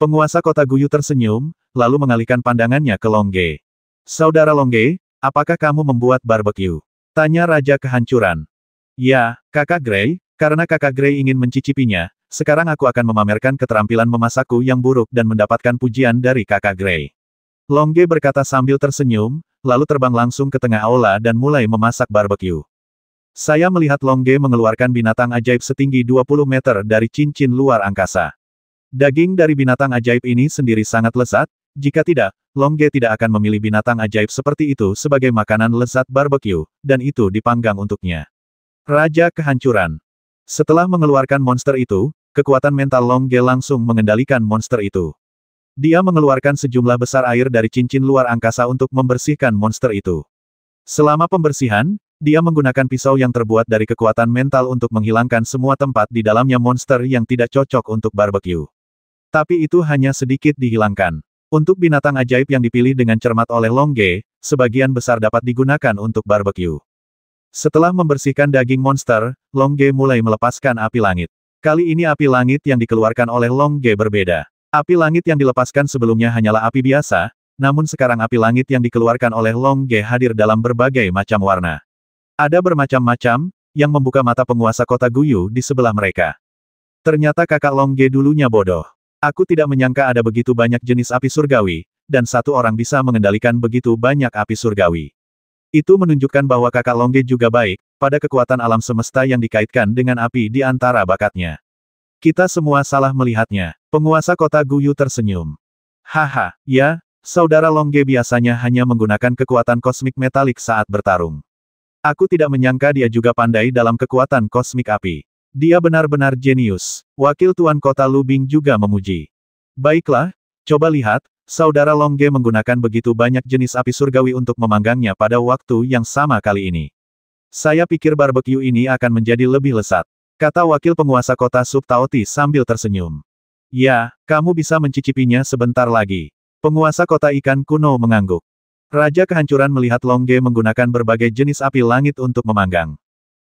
Penguasa kota Guyu tersenyum, lalu mengalihkan pandangannya ke Long Ge. Saudara Long Ge, apakah kamu membuat barbeque? Tanya Raja Kehancuran. Ya, kakak Gray, karena kakak Gray ingin mencicipinya, sekarang aku akan memamerkan keterampilan memasakku yang buruk dan mendapatkan pujian dari kakak Gray. Long Ge berkata sambil tersenyum, lalu terbang langsung ke tengah aula dan mulai memasak barbeque. Saya melihat Long Ge mengeluarkan binatang ajaib setinggi 20 meter dari cincin luar angkasa. Daging dari binatang ajaib ini sendiri sangat lezat, jika tidak, Long Ge tidak akan memilih binatang ajaib seperti itu sebagai makanan lezat barbeque, dan itu dipanggang untuknya. Raja Kehancuran. Setelah mengeluarkan monster itu, kekuatan mental Long Ge langsung mengendalikan monster itu. Dia mengeluarkan sejumlah besar air dari cincin luar angkasa untuk membersihkan monster itu. Selama pembersihan, dia menggunakan pisau yang terbuat dari kekuatan mental untuk menghilangkan semua tempat di dalamnya monster yang tidak cocok untuk barbeque. Tapi itu hanya sedikit dihilangkan. Untuk binatang ajaib yang dipilih dengan cermat oleh Long Ge, sebagian besar dapat digunakan untuk barbeque. Setelah membersihkan daging monster, Long Ge mulai melepaskan api langit. Kali ini api langit yang dikeluarkan oleh Long Ge berbeda. Api langit yang dilepaskan sebelumnya hanyalah api biasa, namun sekarang api langit yang dikeluarkan oleh Long Ge hadir dalam berbagai macam warna. Ada bermacam-macam, yang membuka mata penguasa kota Guyu di sebelah mereka. Ternyata kakak Long Ge dulunya bodoh. Aku tidak menyangka ada begitu banyak jenis api surgawi, dan satu orang bisa mengendalikan begitu banyak api surgawi. Itu menunjukkan bahwa kakak Long Ge juga baik, pada kekuatan alam semesta yang dikaitkan dengan api di antara bakatnya. Kita semua salah melihatnya. Penguasa kota Guyu tersenyum. Haha, ya, saudara Long Ge biasanya hanya menggunakan kekuatan kosmik metalik saat bertarung. Aku tidak menyangka dia juga pandai dalam kekuatan kosmik api. Dia benar-benar jenius. Wakil Tuan Kota Lubing juga memuji. Baiklah, coba lihat, saudara Long Ge menggunakan begitu banyak jenis api surgawi untuk memanggangnya pada waktu yang sama kali ini. Saya pikir barbeque ini akan menjadi lebih lezat, kata wakil penguasa kota Sub Taoti sambil tersenyum. Ya, kamu bisa mencicipinya sebentar lagi. Penguasa kota ikan kuno mengangguk. Raja Kehancuran melihat Long Ge menggunakan berbagai jenis api langit untuk memanggang.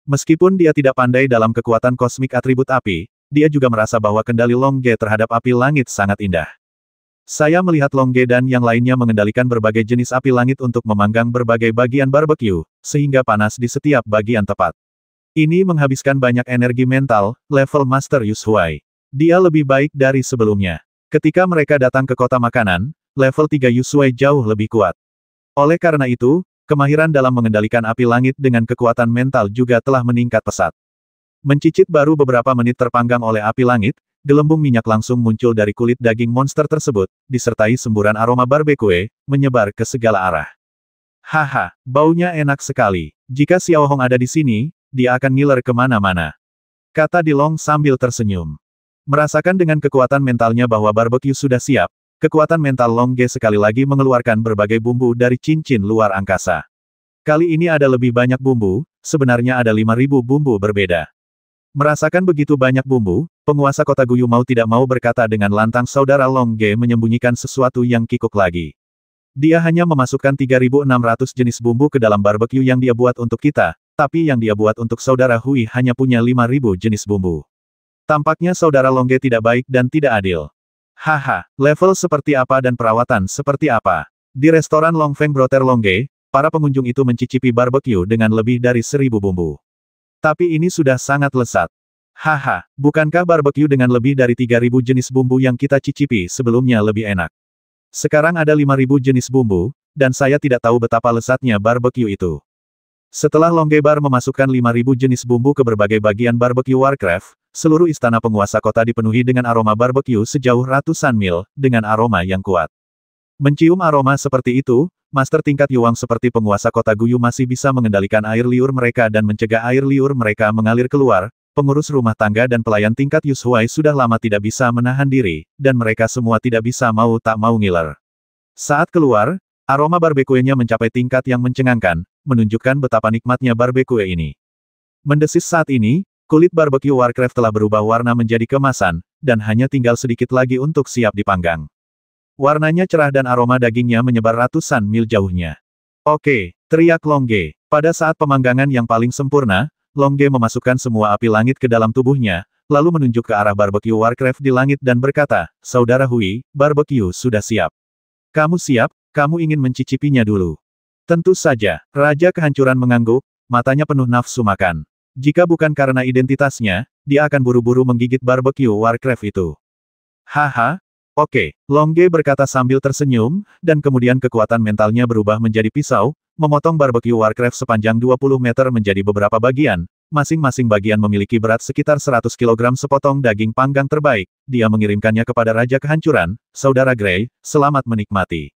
Meskipun dia tidak pandai dalam kekuatan kosmik atribut api, dia juga merasa bahwa kendali Long Ge terhadap api langit sangat indah. Saya melihat Long Ge dan yang lainnya mengendalikan berbagai jenis api langit untuk memanggang berbagai bagian barbeque, sehingga panas di setiap bagian tepat. Ini menghabiskan banyak energi mental, level Master Yushuai. Dia lebih baik dari sebelumnya. Ketika mereka datang ke kota makanan, level 3 Yushuai jauh lebih kuat. Oleh karena itu, kemahiran dalam mengendalikan api langit dengan kekuatan mental juga telah meningkat pesat. Mencicit baru beberapa menit terpanggang oleh api langit, gelembung minyak langsung muncul dari kulit daging monster tersebut, disertai semburan aroma barbeque, menyebar ke segala arah. Haha, baunya enak sekali. Jika Xiao Hong ada di sini, dia akan ngiler kemana-mana. Kata Dilong sambil tersenyum. Merasakan dengan kekuatan mentalnya bahwa barbeque sudah siap, kekuatan mental Long Ge sekali lagi mengeluarkan berbagai bumbu dari cincin luar angkasa. Kali ini ada lebih banyak bumbu, sebenarnya ada 5.000 bumbu berbeda. Merasakan begitu banyak bumbu, penguasa kota Guyu mau tidak mau berkata dengan lantang saudara Long Ge menyembunyikan sesuatu yang kikuk lagi. Dia hanya memasukkan 3.600 jenis bumbu ke dalam barbeque yang dia buat untuk kita, tapi yang dia buat untuk saudara Hui hanya punya 5.000 jenis bumbu. Tampaknya saudara Long Ge tidak baik dan tidak adil. Haha, level seperti apa dan perawatan seperti apa? Di restoran Longfeng Broter Longge, para pengunjung itu mencicipi barbecue dengan lebih dari 1000 bumbu. Tapi ini sudah sangat lezat. Haha, bukankah barbecue dengan lebih dari 3000 jenis bumbu yang kita cicipi sebelumnya lebih enak? Sekarang ada 5000 jenis bumbu, dan saya tidak tahu betapa lezatnya barbecue itu. Setelah Longge Bar memasukkan 5000 jenis bumbu ke berbagai bagian barbecue Warcraft, seluruh istana penguasa kota dipenuhi dengan aroma barbecue sejauh ratusan mil, dengan aroma yang kuat. Mencium aroma seperti itu, Master tingkat Yuang seperti penguasa kota Guyu masih bisa mengendalikan air liur mereka dan mencegah air liur mereka mengalir keluar. Pengurus rumah tangga dan pelayan tingkat Yushuai sudah lama tidak bisa menahan diri, dan mereka semua tidak bisa mau tak mau ngiler. Saat keluar, aroma barbecue-nya mencapai tingkat yang mencengangkan, menunjukkan betapa nikmatnya barbecue ini. Mendesis saat ini, kulit barbecue Warcraft telah berubah warna menjadi kemasan, dan hanya tinggal sedikit lagi untuk siap dipanggang. Warnanya cerah dan aroma dagingnya menyebar ratusan mil jauhnya. Oke, teriak Longge. Pada saat pemanggangan yang paling sempurna, Longge memasukkan semua api langit ke dalam tubuhnya, lalu menunjuk ke arah barbecue Warcraft di langit dan berkata, "Saudara Hui, barbecue sudah siap. Kamu siap? Kamu ingin mencicipinya dulu?" Tentu saja, Raja Kehancuran mengangguk, matanya penuh nafsu makan. Jika bukan karena identitasnya, dia akan buru-buru menggigit barbecue Warcraft itu. Haha. Oke, Longge berkata sambil tersenyum, dan kemudian kekuatan mentalnya berubah menjadi pisau, memotong barbecue Warcraft sepanjang 20 meter menjadi beberapa bagian, masing-masing bagian memiliki berat sekitar 100 kg sepotong daging panggang terbaik, dia mengirimkannya kepada Raja Kehancuran, "Saudara Grey, selamat menikmati."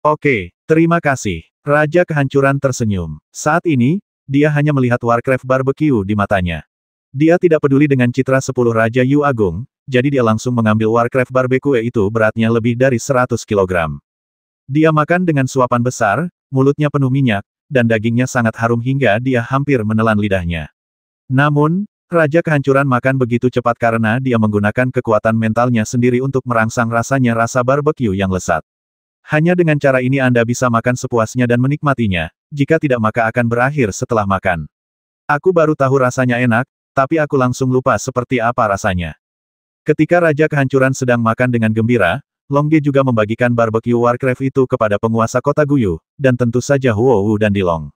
Oke, terima kasih. Raja Kehancuran tersenyum. Saat ini, dia hanya melihat Warcraft barbecue di matanya. Dia tidak peduli dengan citra 10 Raja Yu Agung, jadi dia langsung mengambil Warcraft barbecue itu beratnya lebih dari 100 kg. Dia makan dengan suapan besar, mulutnya penuh minyak, dan dagingnya sangat harum hingga dia hampir menelan lidahnya. Namun, Raja Kehancuran makan begitu cepat karena dia menggunakan kekuatan mentalnya sendiri untuk merangsang rasanya rasa barbecue yang lezat. Hanya dengan cara ini Anda bisa makan sepuasnya dan menikmatinya, jika tidak maka akan berakhir setelah makan. Aku baru tahu rasanya enak, tapi aku langsung lupa seperti apa rasanya. Ketika Raja Kehancuran sedang makan dengan gembira, Longge juga membagikan barbecue Warcraft itu kepada penguasa kota Guyu, dan tentu saja Huo Wu dan Dilong.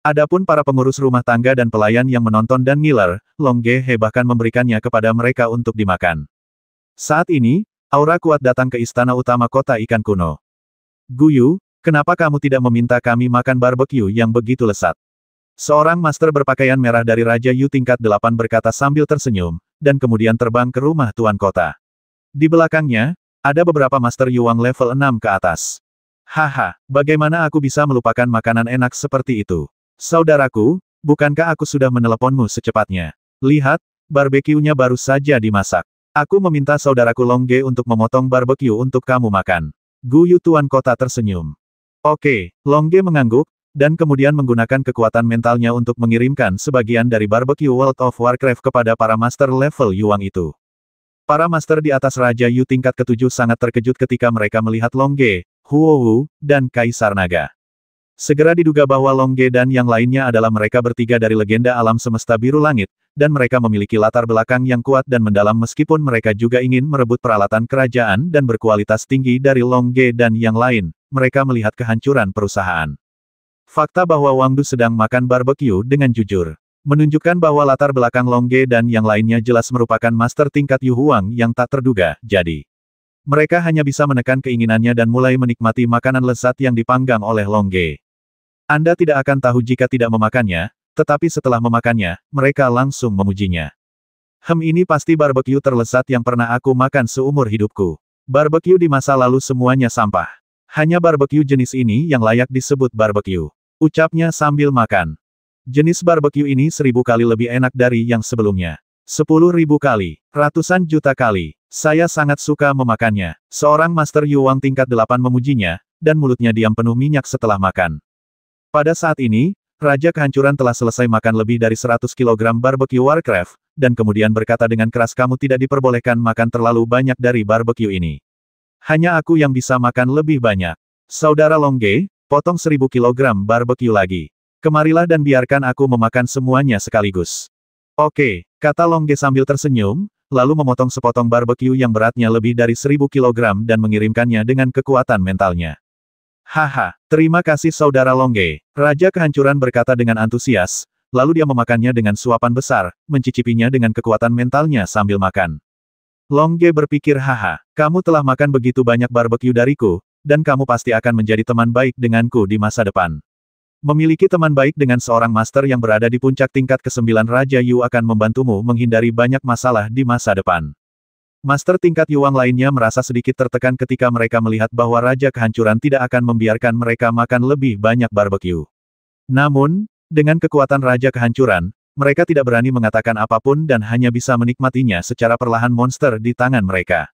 Adapun para pengurus rumah tangga dan pelayan yang menonton dan ngiler, Longge bahkan memberikannya kepada mereka untuk dimakan. Saat ini, aura kuat datang ke istana utama kota ikan kuno. "Guyu, kenapa kamu tidak meminta kami makan barbecue yang begitu lezat?" Seorang master berpakaian merah dari Raja Yu tingkat 8 berkata sambil tersenyum, dan kemudian terbang ke rumah tuan kota. Di belakangnya, ada beberapa master Yuang level 6 ke atas. "Haha, bagaimana aku bisa melupakan makanan enak seperti itu? Saudaraku, bukankah aku sudah meneleponmu secepatnya? Lihat, barbecue-nya baru saja dimasak. Aku meminta saudaraku Longge untuk memotong barbecue untuk kamu makan." Guyu tuan kota tersenyum. Oke, Longge mengangguk, dan kemudian menggunakan kekuatan mentalnya untuk mengirimkan sebagian dari barbecue World of Warcraft kepada para master level Yuang itu. Para master di atas Raja Yu tingkat ke-7 sangat terkejut ketika mereka melihat Longge, Huo Wu, dan Kaisar Naga. Segera diduga bahwa Longge dan yang lainnya adalah mereka bertiga dari legenda alam semesta biru langit, dan mereka memiliki latar belakang yang kuat dan mendalam meskipun mereka juga ingin merebut peralatan kerajaan dan berkualitas tinggi dari Longge dan yang lain, mereka melihat kehancuran perusahaan. Fakta bahwa Wang Du sedang makan barbecue dengan jujur menunjukkan bahwa latar belakang Longge dan yang lainnya jelas merupakan master tingkat Yu Huang yang tak terduga, jadi mereka hanya bisa menekan keinginannya dan mulai menikmati makanan lezat yang dipanggang oleh Longge. Anda tidak akan tahu jika tidak memakannya, tetapi setelah memakannya, mereka langsung memujinya. Ini pasti barbecue terlezat yang pernah aku makan seumur hidupku. Barbecue di masa lalu semuanya sampah. Hanya barbecue jenis ini yang layak disebut barbecue. Ucapnya sambil makan. Jenis barbecue ini 1000 kali lebih enak dari yang sebelumnya. 10.000 kali, ratusan juta kali. Saya sangat suka memakannya. Seorang Master Yuang tingkat 8 memujinya, dan mulutnya diam penuh minyak setelah makan. Pada saat ini, Raja Kehancuran telah selesai makan lebih dari 100 kg barbecue Warcraft, dan kemudian berkata dengan keras, "Kamu tidak diperbolehkan makan terlalu banyak dari barbecue ini. Hanya aku yang bisa makan lebih banyak. Saudara Longge, potong 1000 kg barbecue lagi. Kemarilah dan biarkan aku memakan semuanya sekaligus." "Oke," kata Longge sambil tersenyum, lalu memotong sepotong barbeque yang beratnya lebih dari 1000 kilogram dan mengirimkannya dengan kekuatan mentalnya. Haha, terima kasih Saudara Longge. Raja Kehancuran berkata dengan antusias, lalu dia memakannya dengan suapan besar, mencicipinya dengan kekuatan mentalnya sambil makan. Longge berpikir, haha, kamu telah makan begitu banyak barbeque dariku, dan kamu pasti akan menjadi teman baik denganku di masa depan. Memiliki teman baik dengan seorang master yang berada di puncak tingkat ke-9 Raja Yu akan membantumu menghindari banyak masalah di masa depan. Master tingkat Yuang lainnya merasa sedikit tertekan ketika mereka melihat bahwa Raja Kehancuran tidak akan membiarkan mereka makan lebih banyak barbeque. Namun, dengan kekuatan Raja Kehancuran, mereka tidak berani mengatakan apapun dan hanya bisa menikmatinya secara perlahan monster di tangan mereka.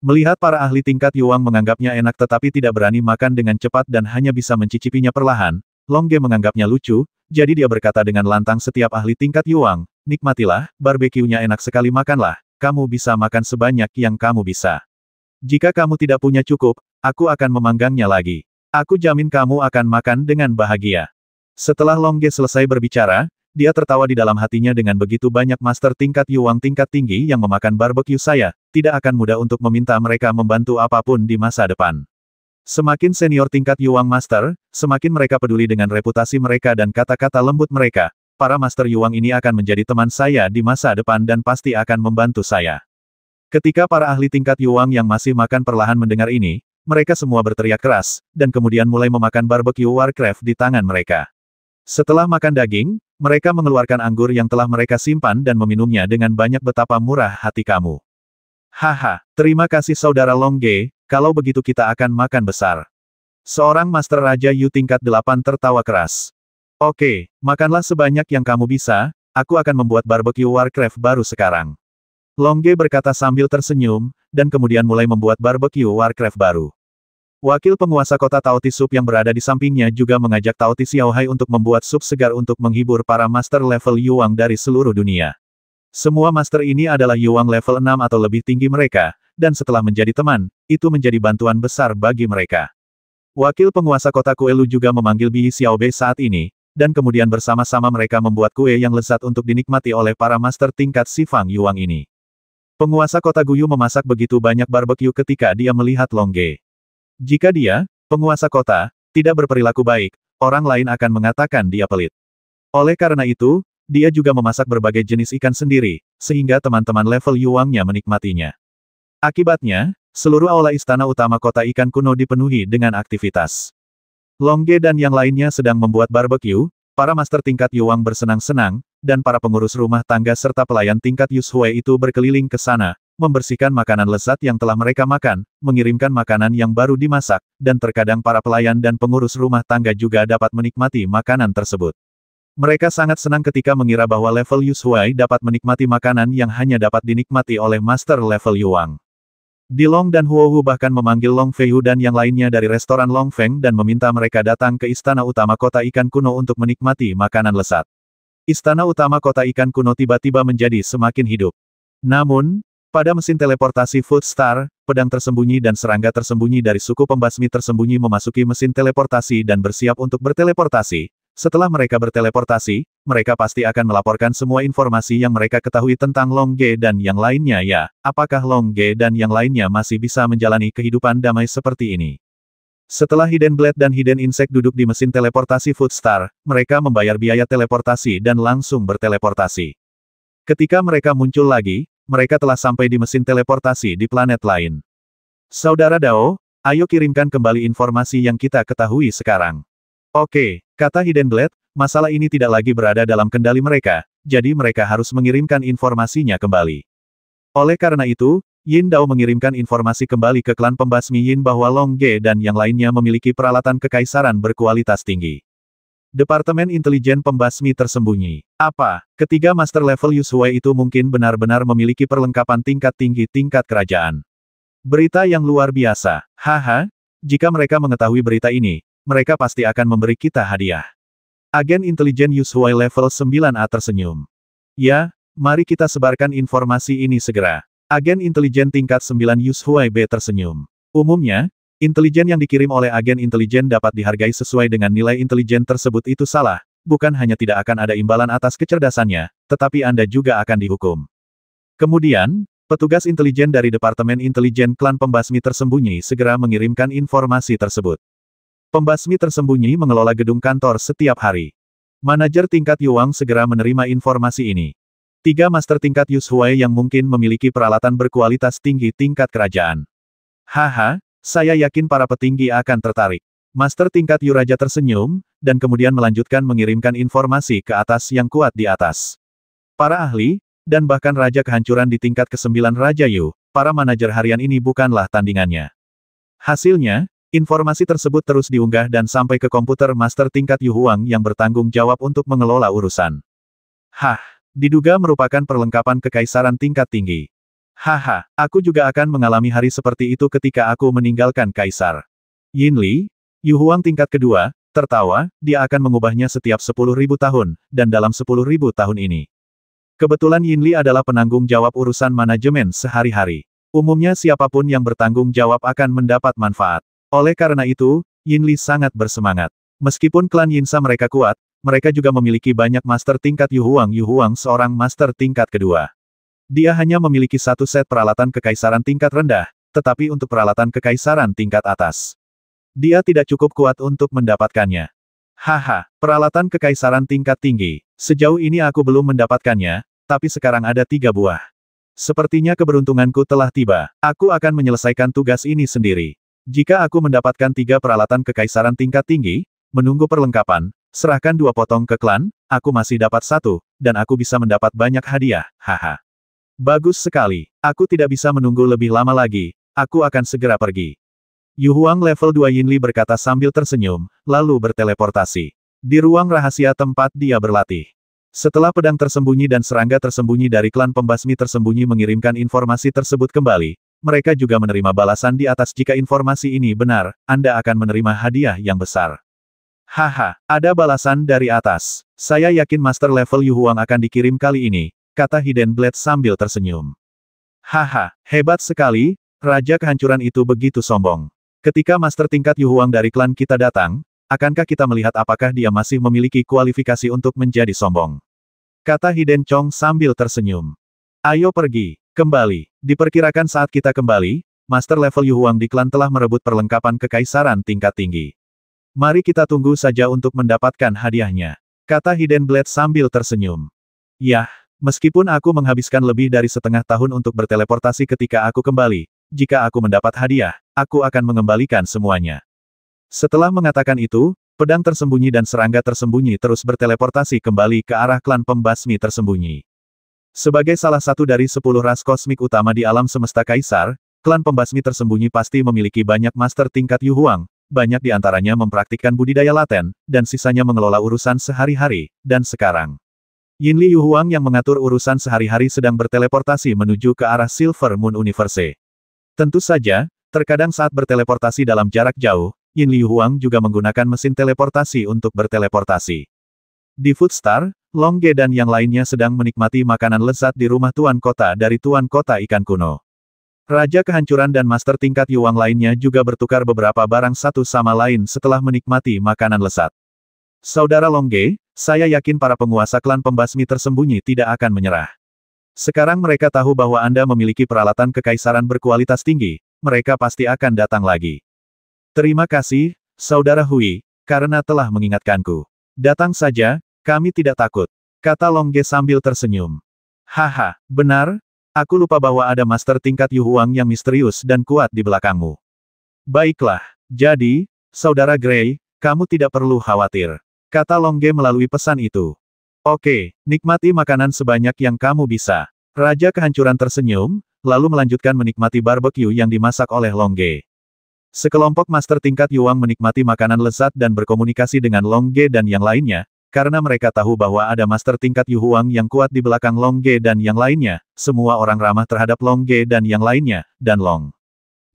Melihat para ahli tingkat Yuang menganggapnya enak tetapi tidak berani makan dengan cepat dan hanya bisa mencicipinya perlahan, Longge menganggapnya lucu, jadi dia berkata dengan lantang setiap ahli tingkat Yuang, nikmatilah, barbeque-nya enak sekali makanlah, kamu bisa makan sebanyak yang kamu bisa. Jika kamu tidak punya cukup, aku akan memanggangnya lagi. Aku jamin kamu akan makan dengan bahagia. Setelah Longge selesai berbicara, dia tertawa di dalam hatinya dengan begitu banyak master tingkat Yuang tingkat tinggi yang memakan barbeque saya, tidak akan mudah untuk meminta mereka membantu apapun di masa depan. Semakin senior tingkat Yuang Master, semakin mereka peduli dengan reputasi mereka dan kata-kata lembut mereka. Para Master Yuang ini akan menjadi teman saya di masa depan dan pasti akan membantu saya. Ketika para ahli tingkat Yuang yang masih makan perlahan mendengar ini, mereka semua berteriak keras, dan kemudian mulai memakan barbeque Warcraft di tangan mereka. Setelah makan daging, mereka mengeluarkan anggur yang telah mereka simpan dan meminumnya dengan banyak. Betapa murah hati kamu. Haha, terima kasih Saudara Longge, kalau begitu kita akan makan besar. Seorang Master Raja Yu tingkat 8 tertawa keras. Oke, makanlah sebanyak yang kamu bisa, aku akan membuat barbeque Warcraft baru sekarang. Longge berkata sambil tersenyum, dan kemudian mulai membuat barbeque Warcraft baru. Wakil penguasa kota Taoti Sup yang berada di sampingnya juga mengajak Taoti Xiaohai untuk membuat sup segar untuk menghibur para master level Yuang dari seluruh dunia. Semua master ini adalah Yuang level 6 atau lebih tinggi mereka, dan setelah menjadi teman, itu menjadi bantuan besar bagi mereka. Wakil penguasa kota Kuelu juga memanggil Bi Xiaobe saat ini, dan kemudian bersama-sama mereka membuat kue yang lezat untuk dinikmati oleh para master tingkat Sifang Yuang ini. Penguasa kota Guyu memasak begitu banyak barbeque ketika dia melihat Longge. Jika dia, penguasa kota, tidak berperilaku baik, orang lain akan mengatakan dia pelit. Oleh karena itu, dia juga memasak berbagai jenis ikan sendiri, sehingga teman-teman level Yuangnya menikmatinya. Akibatnya, seluruh aula istana utama kota ikan kuno dipenuhi dengan aktivitas. Longge dan yang lainnya sedang membuat barbeque, para master tingkat Yuang bersenang-senang, dan para pengurus rumah tangga serta pelayan tingkat Yushui itu berkeliling ke sana, membersihkan makanan lezat yang telah mereka makan, mengirimkan makanan yang baru dimasak, dan terkadang para pelayan dan pengurus rumah tangga juga dapat menikmati makanan tersebut. Mereka sangat senang ketika mengira bahwa level Yushui dapat menikmati makanan yang hanya dapat dinikmati oleh master level Yuang. Dilong dan Huohu bahkan memanggil Long Feihu dan yang lainnya dari restoran Long Feng dan meminta mereka datang ke istana utama kota ikan kuno untuk menikmati makanan lezat. Istana utama kota ikan kuno tiba-tiba menjadi semakin hidup. Namun, pada mesin teleportasi Food Star, pedang tersembunyi dan serangga tersembunyi dari suku pembasmi tersembunyi memasuki mesin teleportasi dan bersiap untuk berteleportasi. Setelah mereka berteleportasi, mereka pasti akan melaporkan semua informasi yang mereka ketahui tentang Longge dan yang lainnya ya. Apakah Longge dan yang lainnya masih bisa menjalani kehidupan damai seperti ini? Setelah Hidden Blade dan Hidden Insect duduk di mesin teleportasi Food Star, mereka membayar biaya teleportasi dan langsung berteleportasi. Ketika mereka muncul lagi, mereka telah sampai di mesin teleportasi di planet lain. Saudara Dao, ayo kirimkan kembali informasi yang kita ketahui sekarang. Oke, kata Hidden Blade, masalah ini tidak lagi berada dalam kendali mereka, jadi mereka harus mengirimkan informasinya kembali. Oleh karena itu, Yin Dao mengirimkan informasi kembali ke klan pembasmi Yin bahwa Longge dan yang lainnya memiliki peralatan kekaisaran berkualitas tinggi. Departemen Intelijen Pembasmi Tersembunyi. Apa, ketiga master level Yushui itu mungkin benar-benar memiliki perlengkapan tingkat tinggi tingkat kerajaan. Berita yang luar biasa. Haha, jika mereka mengetahui berita ini, mereka pasti akan memberi kita hadiah. Agen intelijen Yushui level 9A tersenyum. Ya, mari kita sebarkan informasi ini segera. Agen intelijen tingkat 9 Yushui B tersenyum. Umumnya, intelijen yang dikirim oleh agen intelijen dapat dihargai sesuai dengan nilai intelijen tersebut itu salah, bukan hanya tidak akan ada imbalan atas kecerdasannya, tetapi Anda juga akan dihukum. Kemudian, petugas intelijen dari Departemen Intelijen Klan Pembasmi Tersembunyi segera mengirimkan informasi tersebut. Pembasmi tersembunyi mengelola gedung kantor setiap hari. Manajer tingkat Yuang segera menerima informasi ini. 3 master tingkat Yushuai yang mungkin memiliki peralatan berkualitas tinggi tingkat kerajaan. Haha, saya yakin para petinggi akan tertarik. Master tingkat Yu Raja tersenyum, dan kemudian melanjutkan mengirimkan informasi ke atas yang kuat di atas. Para ahli, dan bahkan Raja Kehancuran di tingkat ke-9 Raja Yu, para manajer harian ini bukanlah tandingannya. Hasilnya, informasi tersebut terus diunggah dan sampai ke komputer master tingkat Yu Huang yang bertanggung jawab untuk mengelola urusan. Hah, diduga merupakan perlengkapan kekaisaran tingkat tinggi. Haha, aku juga akan mengalami hari seperti itu ketika aku meninggalkan kaisar. Yin Li, Yu Huang tingkat kedua, tertawa, dia akan mengubahnya setiap 10.000 tahun, dan dalam 10.000 tahun ini. Kebetulan Yin Li adalah penanggung jawab urusan manajemen sehari-hari. Umumnya siapapun yang bertanggung jawab akan mendapat manfaat. Oleh karena itu, Yin Li sangat bersemangat. Meskipun klan Yinsa mereka kuat, mereka juga memiliki banyak master tingkat Yu Huang seorang master tingkat kedua. Dia hanya memiliki satu set peralatan kekaisaran tingkat rendah, tetapi untuk peralatan kekaisaran tingkat atas. Dia tidak cukup kuat untuk mendapatkannya. Haha, peralatan kekaisaran tingkat tinggi. Sejauh ini aku belum mendapatkannya, tapi sekarang ada 3 buah. Sepertinya keberuntunganku telah tiba. Aku akan menyelesaikan tugas ini sendiri. Jika aku mendapatkan 3 peralatan kekaisaran tingkat tinggi, menunggu perlengkapan, serahkan 2 potong ke klan, aku masih dapat 1, dan aku bisa mendapat banyak hadiah, haha. Bagus sekali. Aku tidak bisa menunggu lebih lama lagi, aku akan segera pergi. Yu Huang level 2 Yin Li berkata sambil tersenyum, lalu berteleportasi. Di ruang rahasia tempat dia berlatih. Setelah pedang tersembunyi dan serangga tersembunyi dari klan pembasmi tersembunyi mengirimkan informasi tersebut kembali, mereka juga menerima balasan di atas jika informasi ini benar, Anda akan menerima hadiah yang besar. Haha, ada balasan dari atas. Saya yakin master level Yu Huang akan dikirim kali ini, kata Hidden Blade sambil tersenyum. Haha, hebat sekali, Raja Kehancuran itu begitu sombong. Ketika master tingkat Yu Huang dari klan kita datang, akankah kita melihat apakah dia masih memiliki kualifikasi untuk menjadi sombong? Kata Hidden Chong sambil tersenyum. Ayo pergi, kembali. Diperkirakan saat kita kembali, master level Yu Huang di klan telah merebut perlengkapan kekaisaran tingkat tinggi. Mari kita tunggu saja untuk mendapatkan hadiahnya. Kata Hidden Blade sambil tersenyum. Yah, meskipun aku menghabiskan lebih dari setengah tahun untuk berteleportasi ketika aku kembali, jika aku mendapat hadiah, aku akan mengembalikan semuanya. Setelah mengatakan itu, pedang tersembunyi dan serangga tersembunyi terus berteleportasi kembali ke arah klan pembasmi tersembunyi. Sebagai salah satu dari 10 ras kosmik utama di alam semesta kaisar, klan pembasmi tersembunyi pasti memiliki banyak master tingkat Yu Huang, banyak di antaranya mempraktikkan budidaya laten, dan sisanya mengelola urusan sehari-hari, dan sekarang. Yin Li Yu Huang yang mengatur urusan sehari-hari sedang berteleportasi menuju ke arah Silver Moon Universe. Tentu saja, terkadang saat berteleportasi dalam jarak jauh, Yin Li Huang juga menggunakan mesin teleportasi untuk berteleportasi. Di Foodstar, Long Ge dan yang lainnya sedang menikmati makanan lezat di rumah Tuan Kota dari Tuan Kota Ikan Kuno. Raja Kehancuran dan Master tingkat Yuang lainnya juga bertukar beberapa barang satu sama lain setelah menikmati makanan lezat. Saudara Long Ge, saya yakin para penguasa klan pembasmi tersembunyi tidak akan menyerah. Sekarang mereka tahu bahwa Anda memiliki peralatan kekaisaran berkualitas tinggi, mereka pasti akan datang lagi. Terima kasih, Saudara Hui, karena telah mengingatkanku. Datang saja, kami tidak takut, kata Long Ge sambil tersenyum. Haha, benar, aku lupa bahwa ada master tingkat Yu Huang yang misterius dan kuat di belakangmu. Baiklah, jadi, Saudara Gray, kamu tidak perlu khawatir, kata Long Ge melalui pesan itu. Oke, nikmati makanan sebanyak yang kamu bisa. Raja Kehancuran tersenyum, lalu melanjutkan menikmati barbecue yang dimasak oleh Long Ge. Sekelompok master tingkat Yuang menikmati makanan lezat dan berkomunikasi dengan Long Ge dan yang lainnya, karena mereka tahu bahwa ada master tingkat Yu Huang yang kuat di belakang Long Ge dan yang lainnya, semua orang ramah terhadap Long Ge dan yang lainnya, dan Long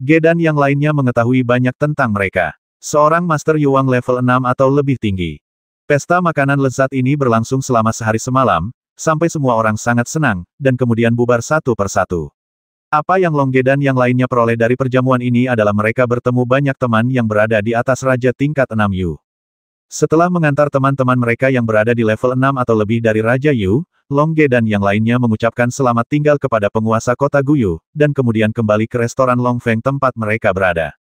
Ge dan yang lainnya mengetahui banyak tentang mereka. Seorang master Yuang level 6 atau lebih tinggi. Pesta makanan lezat ini berlangsung selama sehari semalam, sampai semua orang sangat senang, dan kemudian bubar satu persatu. Apa yang Long Ge dan yang lainnya peroleh dari perjamuan ini adalah mereka bertemu banyak teman yang berada di atas raja tingkat 6 Yu. Setelah mengantar teman-teman mereka yang berada di level 6 atau lebih dari Raja Yu, Long Ge dan yang lainnya mengucapkan selamat tinggal kepada penguasa kota Guyu, dan kemudian kembali ke restoran Long Feng tempat mereka berada.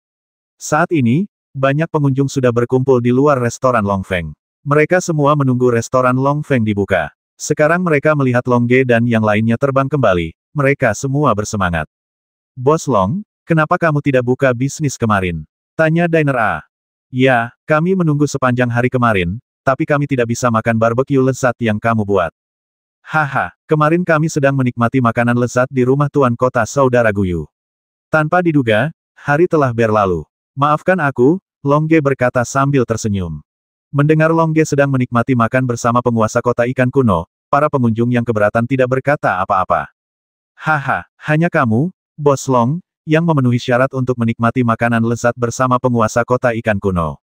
Saat ini, banyak pengunjung sudah berkumpul di luar restoran Long Feng. Mereka semua menunggu restoran Long Feng dibuka. Sekarang mereka melihat Long Ge dan yang lainnya terbang kembali, mereka semua bersemangat. Bos Long, kenapa kamu tidak buka bisnis kemarin? Tanya Diner A. Ya, kami menunggu sepanjang hari kemarin, tapi kami tidak bisa makan barbecue lezat yang kamu buat. Haha, kemarin kami sedang menikmati makanan lezat di rumah tuan kota saudara Guyu. Tanpa diduga, hari telah berlalu. Maafkan aku, Long Ge berkata sambil tersenyum. Mendengar Long Ge sedang menikmati makan bersama penguasa kota ikan kuno, para pengunjung yang keberatan tidak berkata apa-apa. Haha, hanya kamu, Bos Long, yang memenuhi syarat untuk menikmati makanan lezat bersama penguasa kota ikan kuno.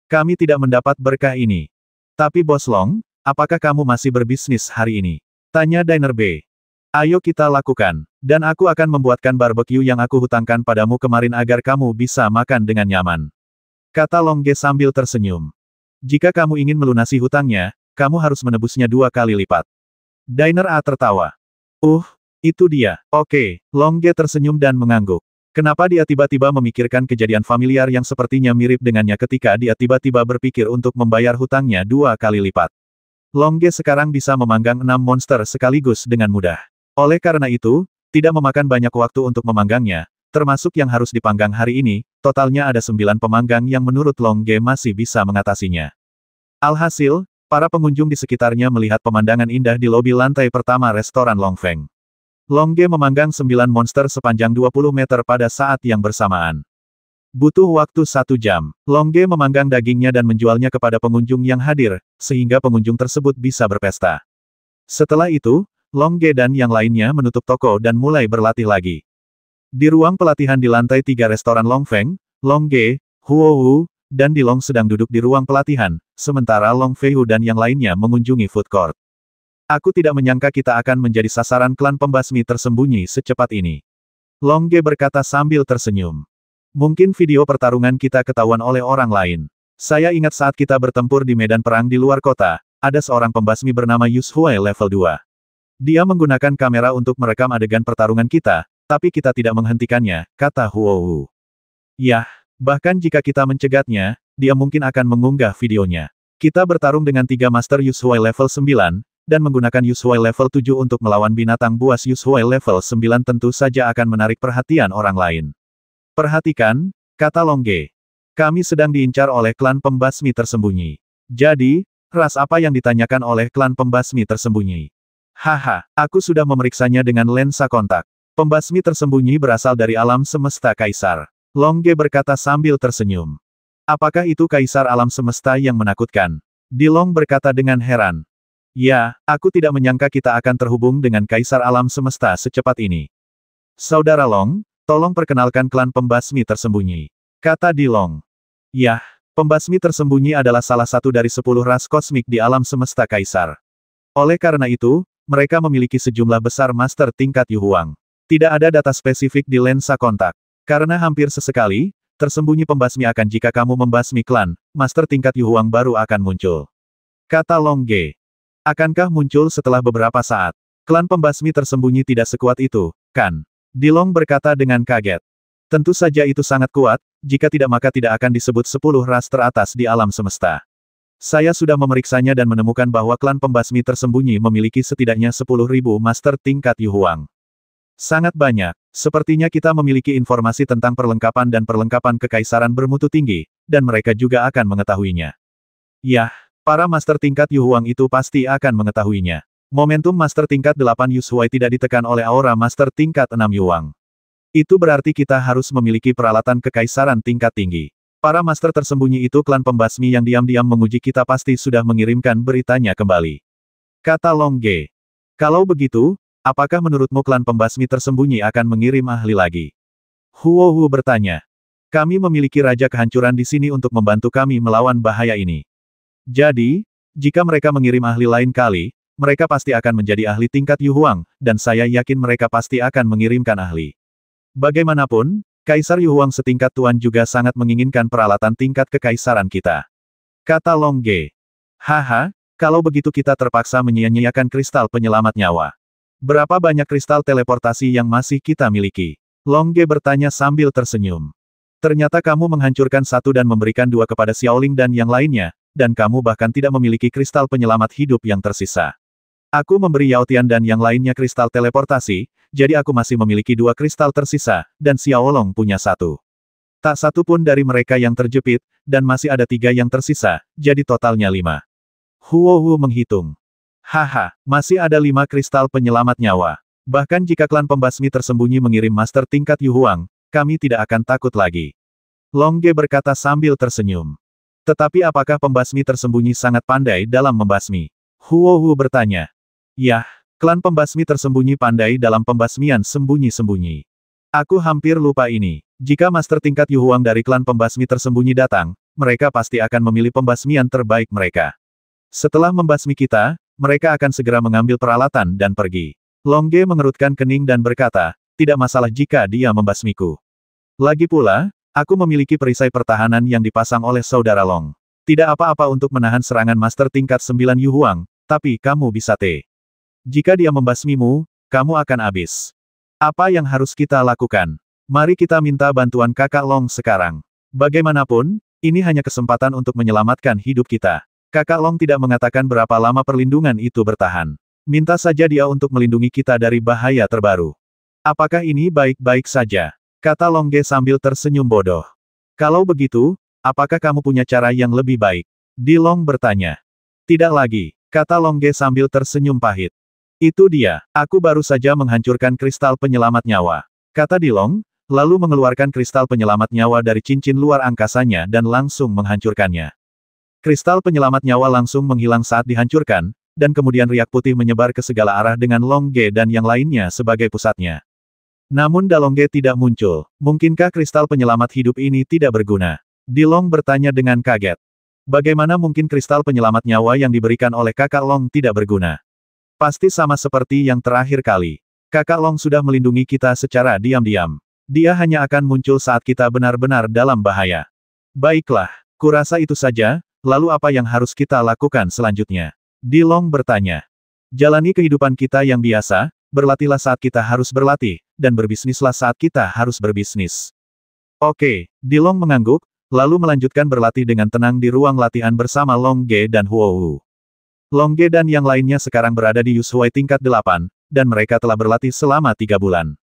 Kami tidak mendapat berkah ini. Tapi Bos Long, apakah kamu masih berbisnis hari ini? Tanya Diner B. Ayo kita lakukan, dan aku akan membuatkan barbecue yang aku hutangkan padamu kemarin agar kamu bisa makan dengan nyaman. Kata Long Ge sambil tersenyum. Jika kamu ingin melunasi hutangnya, kamu harus menebusnya 2 kali lipat. Diner A tertawa. Itu dia. Oke, Long Ge tersenyum dan mengangguk. Kenapa dia tiba-tiba memikirkan kejadian familiar yang sepertinya mirip dengannya ketika dia tiba-tiba berpikir untuk membayar hutangnya 2 kali lipat. Long Ge sekarang bisa memanggang 6 monster sekaligus dengan mudah. Oleh karena itu, tidak memakan banyak waktu untuk memanggangnya, termasuk yang harus dipanggang hari ini, totalnya ada 9 pemanggang yang menurut Long Ge masih bisa mengatasinya. Alhasil, para pengunjung di sekitarnya melihat pemandangan indah di lobi lantai pertama restoran Long Feng. Long Ge memanggang 9 monster sepanjang 20 meter pada saat yang bersamaan. Butuh waktu 1 jam. Long Ge memanggang dagingnya dan menjualnya kepada pengunjung yang hadir, sehingga pengunjung tersebut bisa berpesta. Setelah itu, Long Ge dan yang lainnya menutup toko dan mulai berlatih lagi. Di ruang pelatihan di lantai 3 restoran Long Feng, Long Ge, Huo Wu, dan Dilong sedang duduk di ruang pelatihan, sementara Long Feihu dan yang lainnya mengunjungi food court. Aku tidak menyangka kita akan menjadi sasaran klan pembasmi tersembunyi secepat ini. Long Ge berkata sambil tersenyum. Mungkin video pertarungan kita ketahuan oleh orang lain. Saya ingat saat kita bertempur di medan perang di luar kota, ada seorang pembasmi bernama Yus Huai level 2. Dia menggunakan kamera untuk merekam adegan pertarungan kita, tapi kita tidak menghentikannya, kata Huo Wu. Yah, bahkan jika kita mencegatnya, dia mungkin akan mengunggah videonya. Kita bertarung dengan 3 master Yus Huai level 9, dan menggunakan Yus Huai level 7 untuk melawan binatang buas Yus Huai level 9 tentu saja akan menarik perhatian orang lain. Perhatikan, kata Long Ge. Kami sedang diincar oleh klan pembasmi tersembunyi. Jadi, ras apa yang ditanyakan oleh klan pembasmi tersembunyi? Haha, aku sudah memeriksanya dengan lensa kontak. Pembasmi tersembunyi berasal dari alam semesta Kaisar. Long Ge berkata sambil tersenyum. Apakah itu Kaisar alam semesta yang menakutkan? Dilong berkata dengan heran. Ya, aku tidak menyangka kita akan terhubung dengan Kaisar alam semesta secepat ini. Saudara Long, tolong perkenalkan klan pembasmi tersembunyi. Kata Dilong. Yah, pembasmi tersembunyi adalah salah satu dari 10 ras kosmik di alam semesta Kaisar. Oleh karena itu, mereka memiliki sejumlah besar master tingkat Yu Huang. Tidak ada data spesifik di lensa kontak. Karena hampir sesekali, tersembunyi pembasmi akan jika kamu membasmi klan, master tingkat Yu Huang baru akan muncul. Kata Long Ge. Akankah muncul setelah beberapa saat? Klan pembasmi tersembunyi tidak sekuat itu, kan? Dilong berkata dengan kaget. Tentu saja itu sangat kuat, jika tidak maka tidak akan disebut 10 ras teratas di alam semesta. Saya sudah memeriksanya dan menemukan bahwa klan pembasmi tersembunyi memiliki setidaknya 10.000 master tingkat Yu Huang. Sangat banyak. Sepertinya kita memiliki informasi tentang perlengkapan dan perlengkapan kekaisaran bermutu tinggi, dan mereka juga akan mengetahuinya. Yah. Para master tingkat Yu Huang itu pasti akan mengetahuinya. Momentum master tingkat 8 Yus Huai tidak ditekan oleh aura master tingkat 6 Yu Huang. Itu berarti kita harus memiliki peralatan kekaisaran tingkat tinggi. Para master tersembunyi itu klan pembasmi yang diam-diam menguji kita pasti sudah mengirimkan beritanya kembali. Kata Long Ge. Kalau begitu, apakah menurutmu klan pembasmi tersembunyi akan mengirim ahli lagi? Huo Wu bertanya. Kami memiliki raja kehancuran di sini untuk membantu kami melawan bahaya ini. Jadi, jika mereka mengirim ahli lain kali, mereka pasti akan menjadi ahli tingkat Yu Huang, dan saya yakin mereka pasti akan mengirimkan ahli. Bagaimanapun, Kaisar Yu Huang setingkat Tuan juga sangat menginginkan peralatan tingkat kekaisaran kita. Kata Long Ge. Haha, Kalau begitu kita terpaksa menyia-nyiakan kristal penyelamat nyawa. Berapa banyak kristal teleportasi yang masih kita miliki? Long Ge bertanya sambil tersenyum. Ternyata kamu menghancurkan satu dan memberikan dua kepada Xiaoling dan yang lainnya, dan kamu bahkan tidak memiliki kristal penyelamat hidup yang tersisa. Aku memberi Yao Tian dan yang lainnya kristal teleportasi, jadi aku masih memiliki dua kristal tersisa, dan Xiaolong punya satu. Tak satu pun dari mereka yang terjepit, dan masih ada 3 yang tersisa, jadi totalnya 5. Huo menghitung. Haha, masih ada 5 kristal penyelamat nyawa. Bahkan jika klan pembasmi tersembunyi mengirim master tingkat Yu Huang, kami tidak akan takut lagi. Long Ge berkata sambil tersenyum. Tetapi apakah pembasmi tersembunyi sangat pandai dalam membasmi? Huo bertanya. Yah, klan pembasmi tersembunyi pandai dalam pembasmian sembunyi-sembunyi. Aku hampir lupa ini. Jika master tingkat Yu Huang dari klan pembasmi tersembunyi datang, mereka pasti akan memilih pembasmian terbaik mereka. Setelah membasmi kita, mereka akan segera mengambil peralatan dan pergi. Long Ge mengerutkan kening dan berkata, tidak masalah jika dia membasmiku. Lagi pula, aku memiliki perisai pertahanan yang dipasang oleh saudara Long. Tidak apa-apa untuk menahan serangan master tingkat 9 Yu Huang, tapi kamu bisa Jika dia membasmimu, kamu akan habis. Apa yang harus kita lakukan? Mari kita minta bantuan kakak Long sekarang. Bagaimanapun, ini hanya kesempatan untuk menyelamatkan hidup kita. Kakak Long tidak mengatakan berapa lama perlindungan itu bertahan. Minta saja dia untuk melindungi kita dari bahaya terbaru. Apakah ini baik-baik saja? Kata Long Ge sambil tersenyum bodoh. Kalau begitu, apakah kamu punya cara yang lebih baik? Di Long bertanya. Tidak lagi, kata Long Ge sambil tersenyum pahit. Itu dia, aku baru saja menghancurkan kristal penyelamat nyawa. Kata Di Long, lalu mengeluarkan kristal penyelamat nyawa dari cincin luar angkasanya dan langsung menghancurkannya. Kristal penyelamat nyawa langsung menghilang saat dihancurkan, dan kemudian riak putih menyebar ke segala arah dengan Long Ge dan yang lainnya sebagai pusatnya. Namun Da Long Ge tidak muncul. Mungkinkah kristal penyelamat hidup ini tidak berguna? Di Long bertanya dengan kaget. Bagaimana mungkin kristal penyelamat nyawa yang diberikan oleh kakak Long tidak berguna? Pasti sama seperti yang terakhir kali. Kakak Long sudah melindungi kita secara diam-diam. Dia hanya akan muncul saat kita benar-benar dalam bahaya. Baiklah, kurasa itu saja. Lalu apa yang harus kita lakukan selanjutnya? Di Long bertanya. Jalani kehidupan kita yang biasa, berlatihlah saat kita harus berlatih, dan berbisnislah saat kita harus berbisnis. Oke, Di Long mengangguk, lalu melanjutkan berlatih dengan tenang di ruang latihan bersama Long Ge dan Huo. Long Ge dan yang lainnya sekarang berada di Yushuai tingkat 8, dan mereka telah berlatih selama 3 bulan.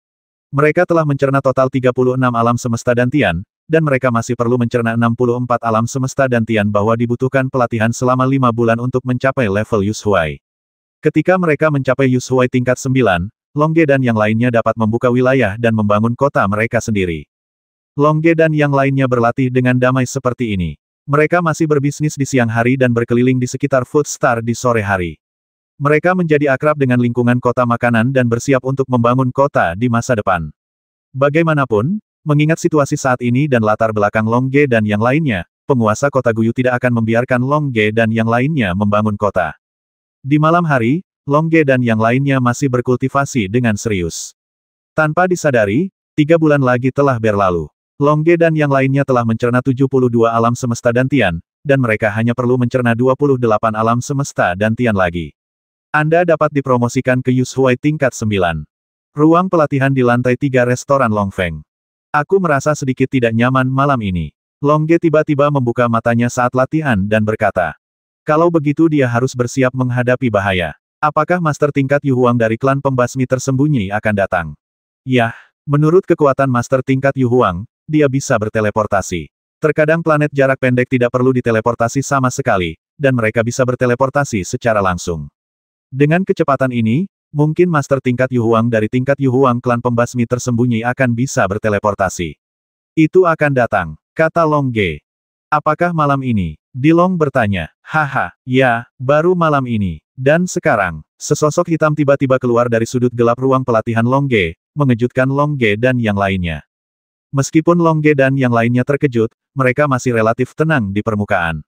Mereka telah mencerna total 36 alam semesta dantian, dan mereka masih perlu mencerna 64 alam semesta dantian bahwa dibutuhkan pelatihan selama 5 bulan untuk mencapai level Yushuai. Ketika mereka mencapai Yushuai tingkat 9, Long Ge dan yang lainnya dapat membuka wilayah dan membangun kota mereka sendiri. Long Ge dan yang lainnya berlatih dengan damai seperti ini. Mereka masih berbisnis di siang hari dan berkeliling di sekitar Food Star di sore hari. Mereka menjadi akrab dengan lingkungan kota makanan dan bersiap untuk membangun kota di masa depan. Bagaimanapun, mengingat situasi saat ini dan latar belakang Long Ge dan yang lainnya, penguasa kota Guyu tidak akan membiarkan Long Ge dan yang lainnya membangun kota. Di malam hari, Long Ge dan yang lainnya masih berkultivasi dengan serius. Tanpa disadari, 3 bulan lagi telah berlalu. Long Ge dan yang lainnya telah mencerna 72 alam semesta dantian, dan mereka hanya perlu mencerna 28 alam semesta dantian lagi. Anda dapat dipromosikan ke Yushuai tingkat 9. Ruang pelatihan di lantai 3 restoran Long Feng. Aku merasa sedikit tidak nyaman malam ini. Long Ge tiba-tiba membuka matanya saat latihan dan berkata. Kalau begitu dia harus bersiap menghadapi bahaya. Apakah master tingkat Yu Huang dari klan pembasmi tersembunyi akan datang? Yah, menurut kekuatan master tingkat Yu Huang, dia bisa berteleportasi. Terkadang planet jarak pendek tidak perlu diteleportasi sama sekali, dan mereka bisa berteleportasi secara langsung. Dengan kecepatan ini, mungkin master tingkat Yu Huang dari tingkat Yu Huang klan pembasmi tersembunyi akan bisa berteleportasi. Itu akan datang, kata Long Ge. Apakah malam ini? Di Long bertanya. Haha, ya, baru malam ini. Dan sekarang, sesosok hitam tiba-tiba keluar dari sudut gelap ruang pelatihan Long Ge, mengejutkan Long Ge dan yang lainnya. Meskipun Long Ge dan yang lainnya terkejut, mereka masih relatif tenang di permukaan.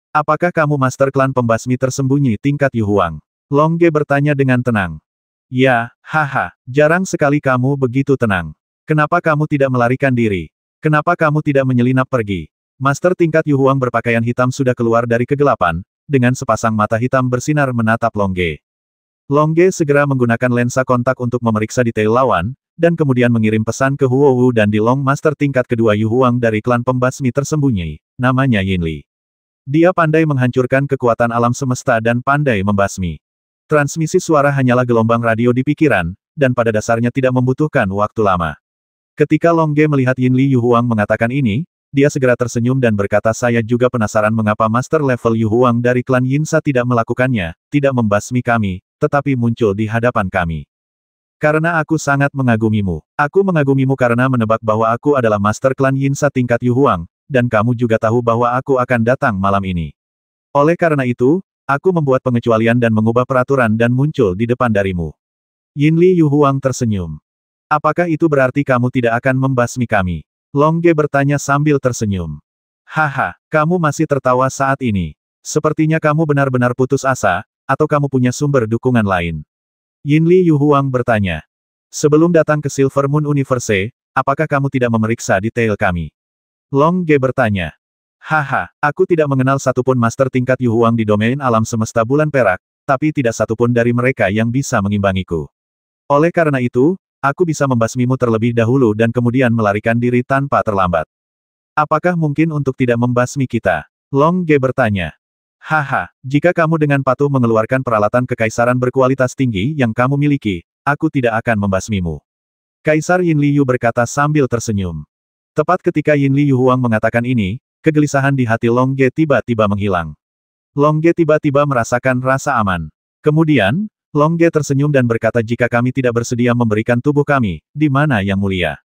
Apakah kamu master klan pembasmi tersembunyi tingkat Yu Huang? Long Ge bertanya dengan tenang. Ya, haha, jarang sekali kamu begitu tenang. Kenapa kamu tidak melarikan diri? Kenapa kamu tidak menyelinap pergi? Master tingkat Yu Huang berpakaian hitam sudah keluar dari kegelapan, dengan sepasang mata hitam bersinar menatap Long Ge. Long Ge segera menggunakan lensa kontak untuk memeriksa detail lawan, dan kemudian mengirim pesan ke Huo Wu dan Di Long Master tingkat kedua Yu Huang dari klan pembasmi tersembunyi, namanya Yin Li. Dia pandai menghancurkan kekuatan alam semesta dan pandai membasmi. Transmisi suara hanyalah gelombang radio di pikiran, dan pada dasarnya tidak membutuhkan waktu lama. Ketika Long Ge melihat Yin Li Yu Huang mengatakan ini, dia segera tersenyum dan berkata, saya juga penasaran mengapa Master level Yu Huang dari klan Yinsa tidak melakukannya, tidak membasmi kami, tetapi muncul di hadapan kami. Karena aku sangat mengagumimu. Aku mengagumimu karena menebak bahwa aku adalah Master klan Yinsa tingkat Yu Huang, dan kamu juga tahu bahwa aku akan datang malam ini. Oleh karena itu, aku membuat pengecualian dan mengubah peraturan dan muncul di depan darimu. Yin Li Yu Huang tersenyum. Apakah itu berarti kamu tidak akan membasmi kami? Long Ge bertanya sambil tersenyum. Haha, kamu masih tertawa saat ini. Sepertinya kamu benar-benar putus asa, atau kamu punya sumber dukungan lain. Yin Li Yu Huang bertanya. Sebelum datang ke Silver Moon Universe, apakah kamu tidak memeriksa detail kami? Long Ge bertanya. Haha, aku tidak mengenal satupun master tingkat Yu Huang di domain alam semesta bulan perak, tapi tidak satupun dari mereka yang bisa mengimbangiku. Oleh karena itu, aku bisa membasmimu terlebih dahulu dan kemudian melarikan diri tanpa terlambat. Apakah mungkin untuk tidak membasmi kita? Long Ge bertanya. Haha, jika kamu dengan patuh mengeluarkan peralatan kekaisaran berkualitas tinggi yang kamu miliki, aku tidak akan membasmimu. Kaisar Yin Li Yu berkata sambil tersenyum. Tepat ketika Yin Li Yu Huang mengatakan ini, kegelisahan di hati Long Ge tiba-tiba menghilang. Long Ge tiba-tiba merasakan rasa aman. Kemudian, Long Ge tersenyum dan berkata jika kami tidak bersedia memberikan tubuh kami, di mana yang mulia?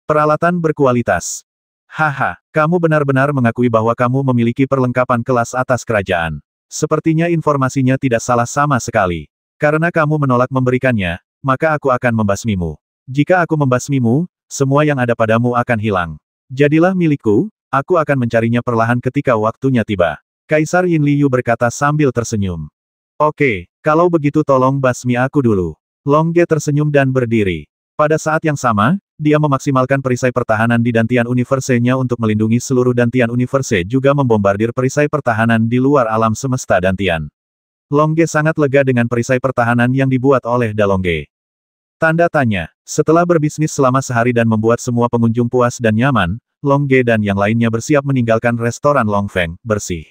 Peralatan berkualitas. Haha, kamu benar-benar mengakui bahwa kamu memiliki perlengkapan kelas atas kerajaan. Sepertinya informasinya tidak salah sama sekali. Karena kamu menolak memberikannya, maka aku akan membasmimu. Jika aku membasmimu, semua yang ada padamu akan hilang. Jadilah milikku, aku akan mencarinya perlahan ketika waktunya tiba. Kaisar Yin Li Yu berkata sambil tersenyum. Oke, kalau begitu tolong basmi aku dulu. Long Ge tersenyum dan berdiri. Pada saat yang sama, dia memaksimalkan perisai pertahanan di Dantian Universe-nya untuk melindungi seluruh Dantian Universe juga membombardir perisai pertahanan di luar alam semesta Dantian. Long Ge sangat lega dengan perisai pertahanan yang dibuat oleh Da Long Ge. Tanda tanya. Setelah berbisnis selama sehari dan membuat semua pengunjung puas dan nyaman, Long Ge dan yang lainnya bersiap meninggalkan restoran Long Feng, bersih.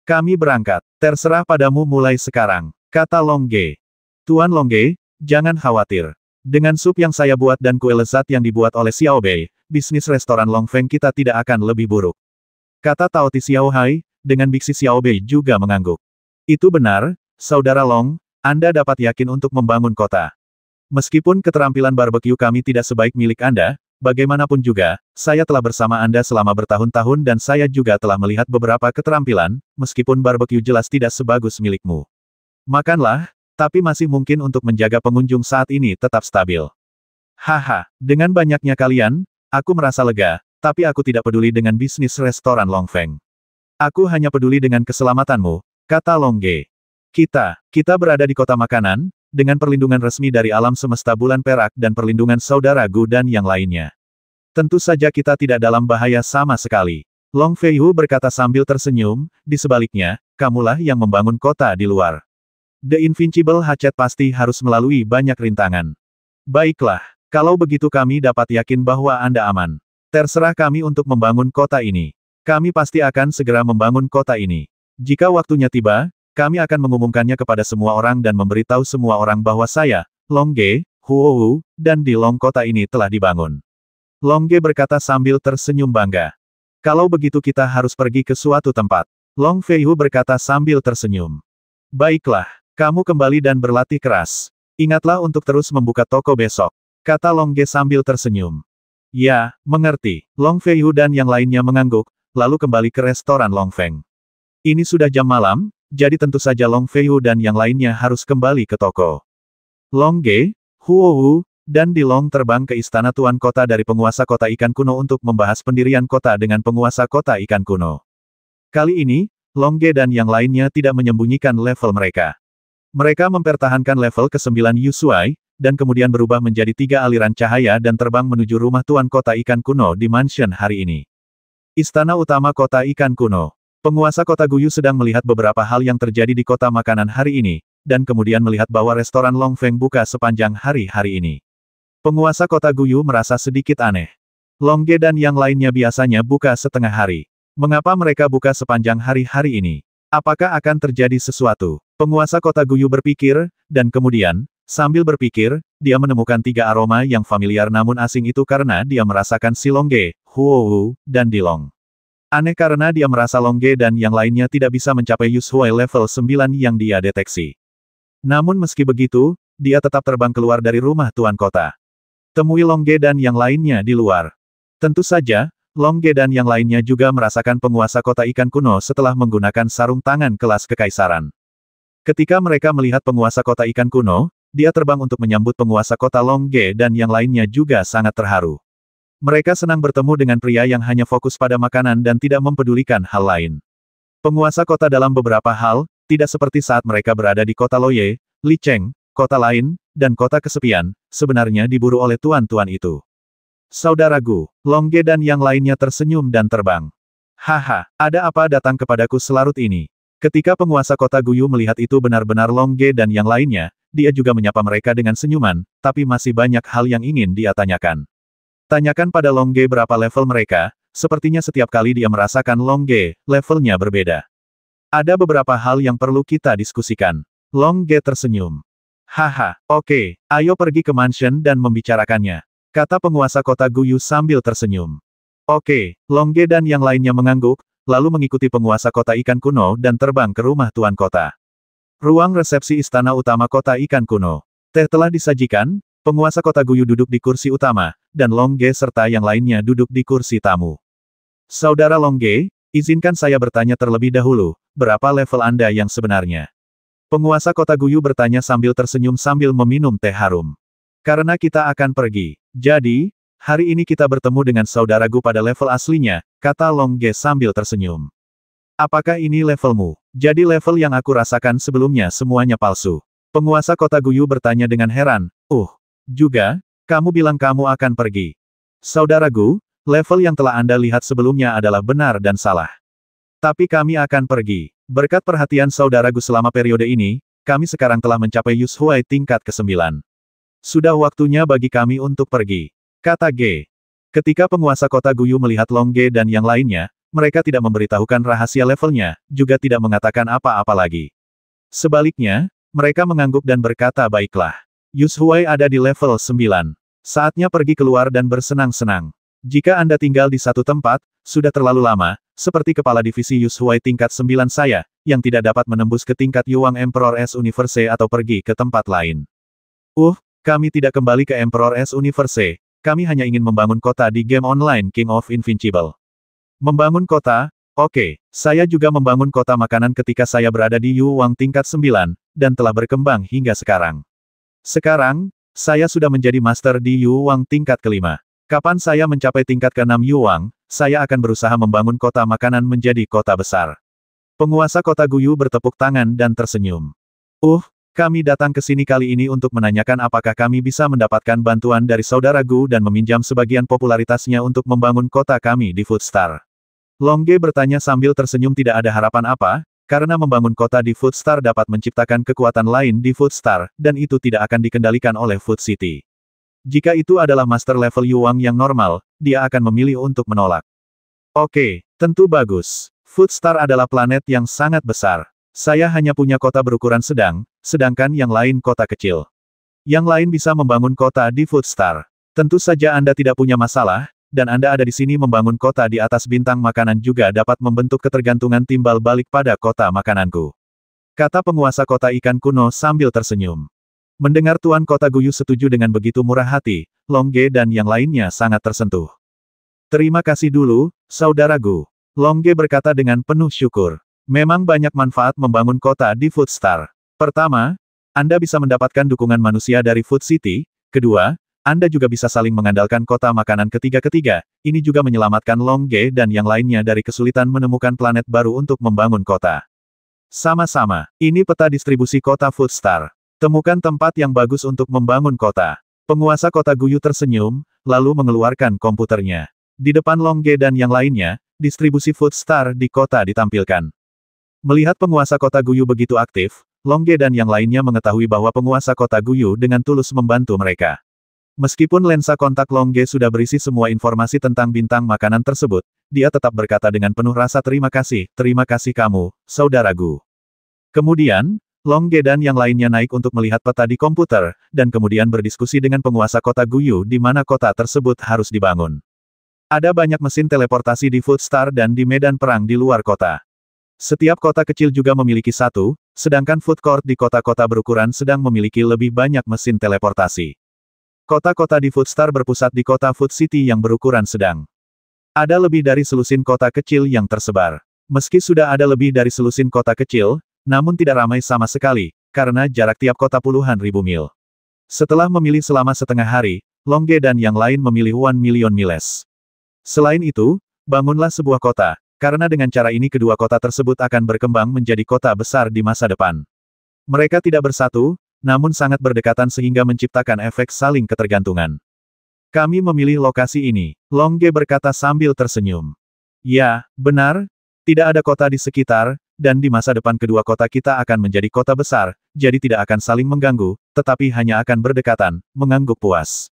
Kami berangkat. Terserah padamu mulai sekarang, kata Long Ge. Tuan Long Ge, jangan khawatir. Dengan sup yang saya buat dan kue lezat yang dibuat oleh Xiao Bei, bisnis restoran Long Feng kita tidak akan lebih buruk. Kata Tao Ti Xiao Hai, dengan biksi Xiao Bei juga mengangguk. Itu benar, Saudara Long, Anda dapat yakin untuk membangun kota. Meskipun keterampilan barbeque kami tidak sebaik milik Anda, bagaimanapun juga, saya telah bersama Anda selama bertahun-tahun dan saya juga telah melihat beberapa keterampilan, meskipun barbeque jelas tidak sebagus milikmu. Makanlah, tapi masih mungkin untuk menjaga pengunjung saat ini tetap stabil. Haha, dengan banyaknya kalian, aku merasa lega, tapi aku tidak peduli dengan bisnis restoran Long Feng. Aku hanya peduli dengan keselamatanmu, kata Long Ge. Kita berada di kota makanan, dengan perlindungan resmi dari alam semesta bulan perak dan perlindungan saudara Gu dan yang lainnya. Tentu saja kita tidak dalam bahaya sama sekali. Long Feihu berkata sambil tersenyum, di sebaliknya, kamulah yang membangun kota di luar. The Invincible Hatchet pasti harus melalui banyak rintangan. Baiklah, kalau begitu kami dapat yakin bahwa Anda aman. Terserah kami untuk membangun kota ini. Kami pasti akan segera membangun kota ini. Jika waktunya tiba, kami akan mengumumkannya kepada semua orang dan memberitahu semua orang bahwa saya, Long Ge, Huo Wu, dan Di Long kota ini telah dibangun. Long Ge berkata sambil tersenyum bangga. Kalau begitu kita harus pergi ke suatu tempat. Long Feihu berkata sambil tersenyum. Baiklah. Kamu kembali dan berlatih keras. Ingatlah untuk terus membuka toko besok, kata Long Ge sambil tersenyum. Ya, mengerti. Long Feihu dan yang lainnya mengangguk, lalu kembali ke restoran Long Feng. Ini sudah jam malam, jadi tentu saja Long Feihu dan yang lainnya harus kembali ke toko. Long Ge, Huo Wu, dan Di Long terbang ke istana Tuan Kota dari penguasa kota ikan kuno untuk membahas pendirian kota dengan penguasa kota ikan kuno. Kali ini, Long Ge dan yang lainnya tidak menyembunyikan level mereka. Mereka mempertahankan level ke-9 Yushuai, dan kemudian berubah menjadi 3 aliran cahaya dan terbang menuju rumah Tuan Kota Ikan Kuno di mansion hari ini. Istana Utama Kota Ikan Kuno. Penguasa kota Guyu sedang melihat beberapa hal yang terjadi di kota makanan hari ini, dan kemudian melihat bahwa restoran Long Feng buka sepanjang hari-hari ini. Penguasa kota Guyu merasa sedikit aneh. Longge dan yang lainnya biasanya buka setengah hari. Mengapa mereka buka sepanjang hari-hari ini? Apakah akan terjadi sesuatu? Penguasa kota Guyu berpikir, dan kemudian, sambil berpikir, dia menemukan 3 aroma yang familiar namun asing itu karena dia merasakan si Longge, Huohu, dan Dilong. Aneh karena dia merasa Longge dan yang lainnya tidak bisa mencapai Yushuai level 9 yang dia deteksi. Namun meski begitu, dia tetap terbang keluar dari rumah tuan kota. Temui Longge dan yang lainnya di luar. Tentu saja, Longge dan yang lainnya juga merasakan penguasa kota ikan kuno setelah menggunakan sarung tangan kelas kekaisaran. Ketika mereka melihat penguasa kota ikan kuno, dia terbang untuk menyambut penguasa kota Longge dan yang lainnya juga sangat terharu. Mereka senang bertemu dengan pria yang hanya fokus pada makanan dan tidak mempedulikan hal lain. Penguasa kota dalam beberapa hal, tidak seperti saat mereka berada di kota Loye, Licheng, kota lain, dan kota kesepian, sebenarnya diburu oleh tuan-tuan itu. Saudaraku, Longge dan yang lainnya tersenyum dan terbang. Haha, ada apa datang kepadaku selarut ini? Ketika penguasa kota Guyu melihat itu benar-benar Longge dan yang lainnya, dia juga menyapa mereka dengan senyuman, tapi masih banyak hal yang ingin dia tanyakan. Tanyakan pada Longge berapa level mereka, sepertinya setiap kali dia merasakan Longge, levelnya berbeda. Ada beberapa hal yang perlu kita diskusikan. Longge tersenyum. Haha, oke, ayo pergi ke mansion dan membicarakannya, kata penguasa kota Guyu sambil tersenyum. Oke, Longge dan yang lainnya mengangguk, lalu mengikuti penguasa kota ikan kuno dan terbang ke rumah tuan kota. Ruang resepsi istana utama kota ikan kuno. Teh telah disajikan. Penguasa kota Guyu duduk di kursi utama, dan Longge serta yang lainnya duduk di kursi tamu. Saudara Longge, izinkan saya bertanya terlebih dahulu, berapa level Anda yang sebenarnya? Penguasa kota Guyu bertanya sambil tersenyum sambil meminum teh harum. Karena kita akan pergi. Jadi, hari ini kita bertemu dengan saudaraku pada level aslinya, kata Longge sambil tersenyum. Apakah ini levelmu? Jadi level yang aku rasakan sebelumnya semuanya palsu. Penguasa kota Guyu bertanya dengan heran, juga, kamu bilang kamu akan pergi. Saudaraku, level yang telah Anda lihat sebelumnya adalah benar dan salah. Tapi kami akan pergi. Berkat perhatian saudaraku selama periode ini, kami sekarang telah mencapai Yushuai tingkat ke-9. Sudah waktunya bagi kami untuk pergi, kata Ge. Ketika penguasa kota Guyu melihat Longge dan yang lainnya, mereka tidak memberitahukan rahasia levelnya, juga tidak mengatakan apa-apa lagi. Sebaliknya, mereka mengangguk dan berkata baiklah. Yushuai ada di level 9. Saatnya pergi keluar dan bersenang-senang. Jika Anda tinggal di satu tempat, sudah terlalu lama, seperti kepala divisi Yushuai tingkat 9 saya, yang tidak dapat menembus ke tingkat Yuang Emperor S Universe atau pergi ke tempat lain. Kami tidak kembali ke Emperor S Universe, kami hanya ingin membangun kota di game online King of Invincible. Membangun kota? Oke, saya juga membangun kota makanan ketika saya berada di Yuang tingkat 9, dan telah berkembang hingga sekarang. Sekarang, saya sudah menjadi master di Yuang tingkat ke-5. Kapan saya mencapai tingkat ke-6 Yuang, saya akan berusaha membangun kota makanan menjadi kota besar. Penguasa kota Guyu bertepuk tangan dan tersenyum. Kami datang ke sini kali ini untuk menanyakan apakah kami bisa mendapatkan bantuan dari saudara Gu dan meminjam sebagian popularitasnya untuk membangun kota kami di Foodstar. Longge bertanya sambil tersenyum tidak ada harapan apa, karena membangun kota di Foodstar dapat menciptakan kekuatan lain di Foodstar, dan itu tidak akan dikendalikan oleh Food City. Jika itu adalah master level Yuang yang normal, dia akan memilih untuk menolak. Oke, tentu bagus. Foodstar adalah planet yang sangat besar. Saya hanya punya kota berukuran sedang, sedangkan yang lain kota kecil. Yang lain bisa membangun kota di Foodstar. Tentu saja Anda tidak punya masalah, dan Anda ada di sini membangun kota di atas bintang makanan juga dapat membentuk ketergantungan timbal balik pada kota makananku. Kata penguasa kota ikan kuno sambil tersenyum. Mendengar Tuan Kota Guyu setuju dengan begitu murah hati, Longge dan yang lainnya sangat tersentuh. Terima kasih dulu, saudara Gu. Longge berkata dengan penuh syukur. Memang banyak manfaat membangun kota di Foodstar. Pertama, Anda bisa mendapatkan dukungan manusia dari Food City. Kedua, Anda juga bisa saling mengandalkan kota makanan ketiga-ketiga, ini juga menyelamatkan Longge dan yang lainnya dari kesulitan menemukan planet baru untuk membangun kota. Sama-sama, ini peta distribusi kota Foodstar. Temukan tempat yang bagus untuk membangun kota. Penguasa kota Guyu tersenyum, lalu mengeluarkan komputernya. Di depan Longge dan yang lainnya, distribusi Food Star di kota ditampilkan. Melihat penguasa kota Guyu begitu aktif, Longge dan yang lainnya mengetahui bahwa penguasa kota Guyu dengan tulus membantu mereka. Meskipun lensa kontak Longge sudah berisi semua informasi tentang bintang makanan tersebut, dia tetap berkata dengan penuh rasa terima kasih kamu, saudaraku. Kemudian, Longge dan yang lainnya naik untuk melihat peta di komputer, dan kemudian berdiskusi dengan penguasa kota Guyu di mana kota tersebut harus dibangun. Ada banyak mesin teleportasi di Food Star dan di medan perang di luar kota. Setiap kota kecil juga memiliki satu, sedangkan food court di kota-kota berukuran sedang memiliki lebih banyak mesin teleportasi. Kota-kota di Food Star berpusat di kota Food City yang berukuran sedang. Ada lebih dari selusin kota kecil yang tersebar. Meski sudah ada lebih dari selusin kota kecil, namun tidak ramai sama sekali, karena jarak tiap kota puluhan ribu mil. Setelah memilih selama setengah hari, Longge dan yang lain memilih 1 million miles. Selain itu, bangunlah sebuah kota, karena dengan cara ini kedua kota tersebut akan berkembang menjadi kota besar di masa depan. Mereka tidak bersatu, namun sangat berdekatan sehingga menciptakan efek saling ketergantungan. Kami memilih lokasi ini, Longge berkata sambil tersenyum. Ya, benar, tidak ada kota di sekitar, dan di masa depan kedua kota kita akan menjadi kota besar, jadi tidak akan saling mengganggu, tetapi hanya akan berdekatan, mengangguk puas.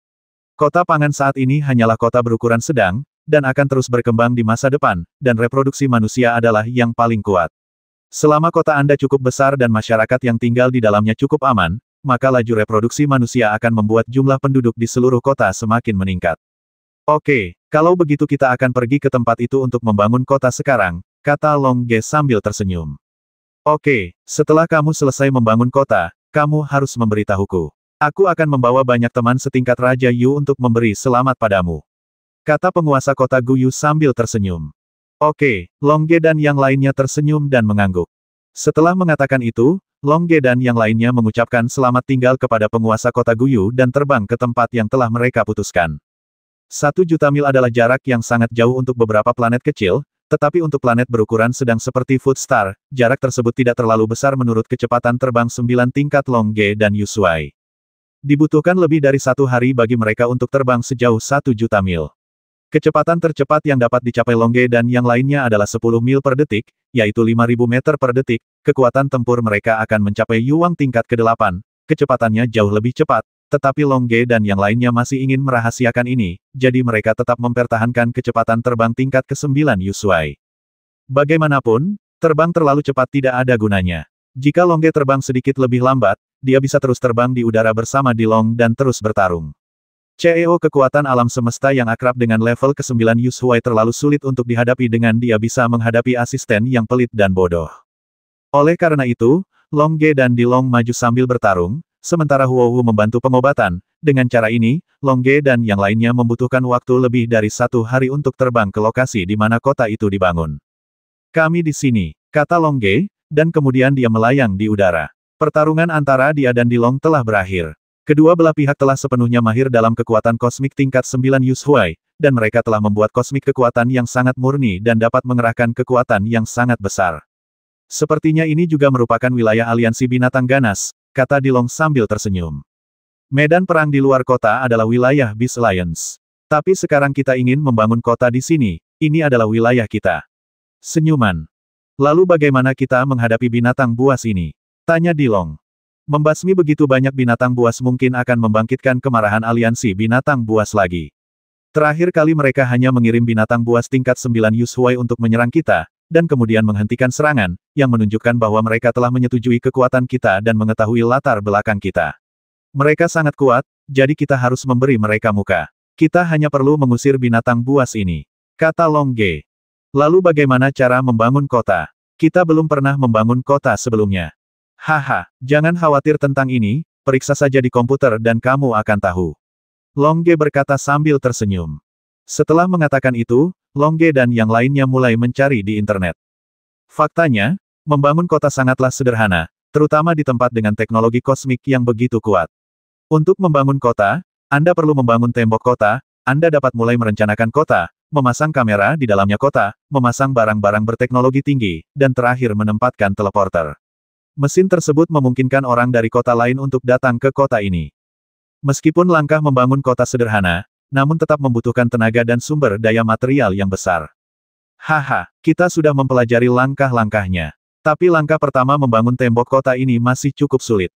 Kota pangan saat ini hanyalah kota berukuran sedang, dan akan terus berkembang di masa depan, dan reproduksi manusia adalah yang paling kuat. Selama kota Anda cukup besar dan masyarakat yang tinggal di dalamnya cukup aman, maka laju reproduksi manusia akan membuat jumlah penduduk di seluruh kota semakin meningkat. Oke, kalau begitu kita akan pergi ke tempat itu untuk membangun kota sekarang, kata Longge sambil tersenyum. Oke, setelah kamu selesai membangun kota, kamu harus memberitahuku. Aku akan membawa banyak teman setingkat Raja Yu untuk memberi selamat padamu. Kata penguasa kota Guyu sambil tersenyum. Oke, Longge dan yang lainnya tersenyum dan mengangguk. Setelah mengatakan itu, Longge dan yang lainnya mengucapkan selamat tinggal kepada penguasa kota Guyu dan terbang ke tempat yang telah mereka putuskan. 1 juta mil adalah jarak yang sangat jauh untuk beberapa planet kecil, tetapi untuk planet berukuran sedang seperti Food Star, jarak tersebut tidak terlalu besar menurut kecepatan terbang 9 tingkat Longge dan Yushuai. Dibutuhkan lebih dari 1 hari bagi mereka untuk terbang sejauh 1 juta mil. Kecepatan tercepat yang dapat dicapai Longge dan yang lainnya adalah 10 mil per detik, yaitu 5.000 meter per detik. Kekuatan tempur mereka akan mencapai Yuang tingkat ke-8, kecepatannya jauh lebih cepat. Tetapi Longge dan yang lainnya masih ingin merahasiakan ini, jadi mereka tetap mempertahankan kecepatan terbang tingkat ke-9 Yushuai. Bagaimanapun, terbang terlalu cepat tidak ada gunanya. Jika Longge terbang sedikit lebih lambat, dia bisa terus terbang di udara bersama Dilong dan terus bertarung. CEO kekuatan alam semesta yang akrab dengan level ke-9 Yushuai terlalu sulit untuk dihadapi dengan dia bisa menghadapi asisten yang pelit dan bodoh. Oleh karena itu, Longge dan Dilong maju sambil bertarung, sementara Huohu membantu pengobatan. Dengan cara ini, Longge dan yang lainnya membutuhkan waktu lebih dari 1 hari untuk terbang ke lokasi di mana kota itu dibangun. Kami di sini, kata Longge, dan kemudian dia melayang di udara. Pertarungan antara dia dan Dilong telah berakhir. Kedua belah pihak telah sepenuhnya mahir dalam kekuatan kosmik tingkat 9 Yushuai, dan mereka telah membuat kosmik kekuatan yang sangat murni dan dapat mengerahkan kekuatan yang sangat besar. Sepertinya ini juga merupakan wilayah aliansi binatang ganas, kata Dilong sambil tersenyum. Medan perang di luar kota adalah wilayah Beast Alliance. Tapi sekarang kita ingin membangun kota di sini, ini adalah wilayah kita. Senyuman. Lalu bagaimana kita menghadapi binatang buas ini? Tanya Dilong. Membasmi begitu banyak binatang buas mungkin akan membangkitkan kemarahan aliansi binatang buas lagi. Terakhir kali mereka hanya mengirim binatang buas tingkat 9 Yushuai untuk menyerang kita, dan kemudian menghentikan serangan, yang menunjukkan bahwa mereka telah menyetujui kekuatan kita dan mengetahui latar belakang kita. Mereka sangat kuat, jadi kita harus memberi mereka muka. Kita hanya perlu mengusir binatang buas ini. Kata Longge. Lalu bagaimana cara membangun kota? Kita belum pernah membangun kota sebelumnya. Haha, jangan khawatir tentang ini, periksa saja di komputer dan kamu akan tahu. Longge berkata sambil tersenyum. Setelah mengatakan itu, Longge dan yang lainnya mulai mencari di internet. Faktanya, membangun kota sangatlah sederhana, terutama di tempat dengan teknologi kosmik yang begitu kuat. Untuk membangun kota, Anda perlu membangun tembok kota, Anda dapat mulai merencanakan kota, memasang kamera di dalamnya kota, memasang barang-barang berteknologi tinggi, dan terakhir menempatkan teleporter. Mesin tersebut memungkinkan orang dari kota lain untuk datang ke kota ini. Meskipun langkah membangun kota sederhana, namun tetap membutuhkan tenaga dan sumber daya material yang besar. Haha, kita sudah mempelajari langkah-langkahnya. Tapi langkah pertama membangun tembok kota ini masih cukup sulit.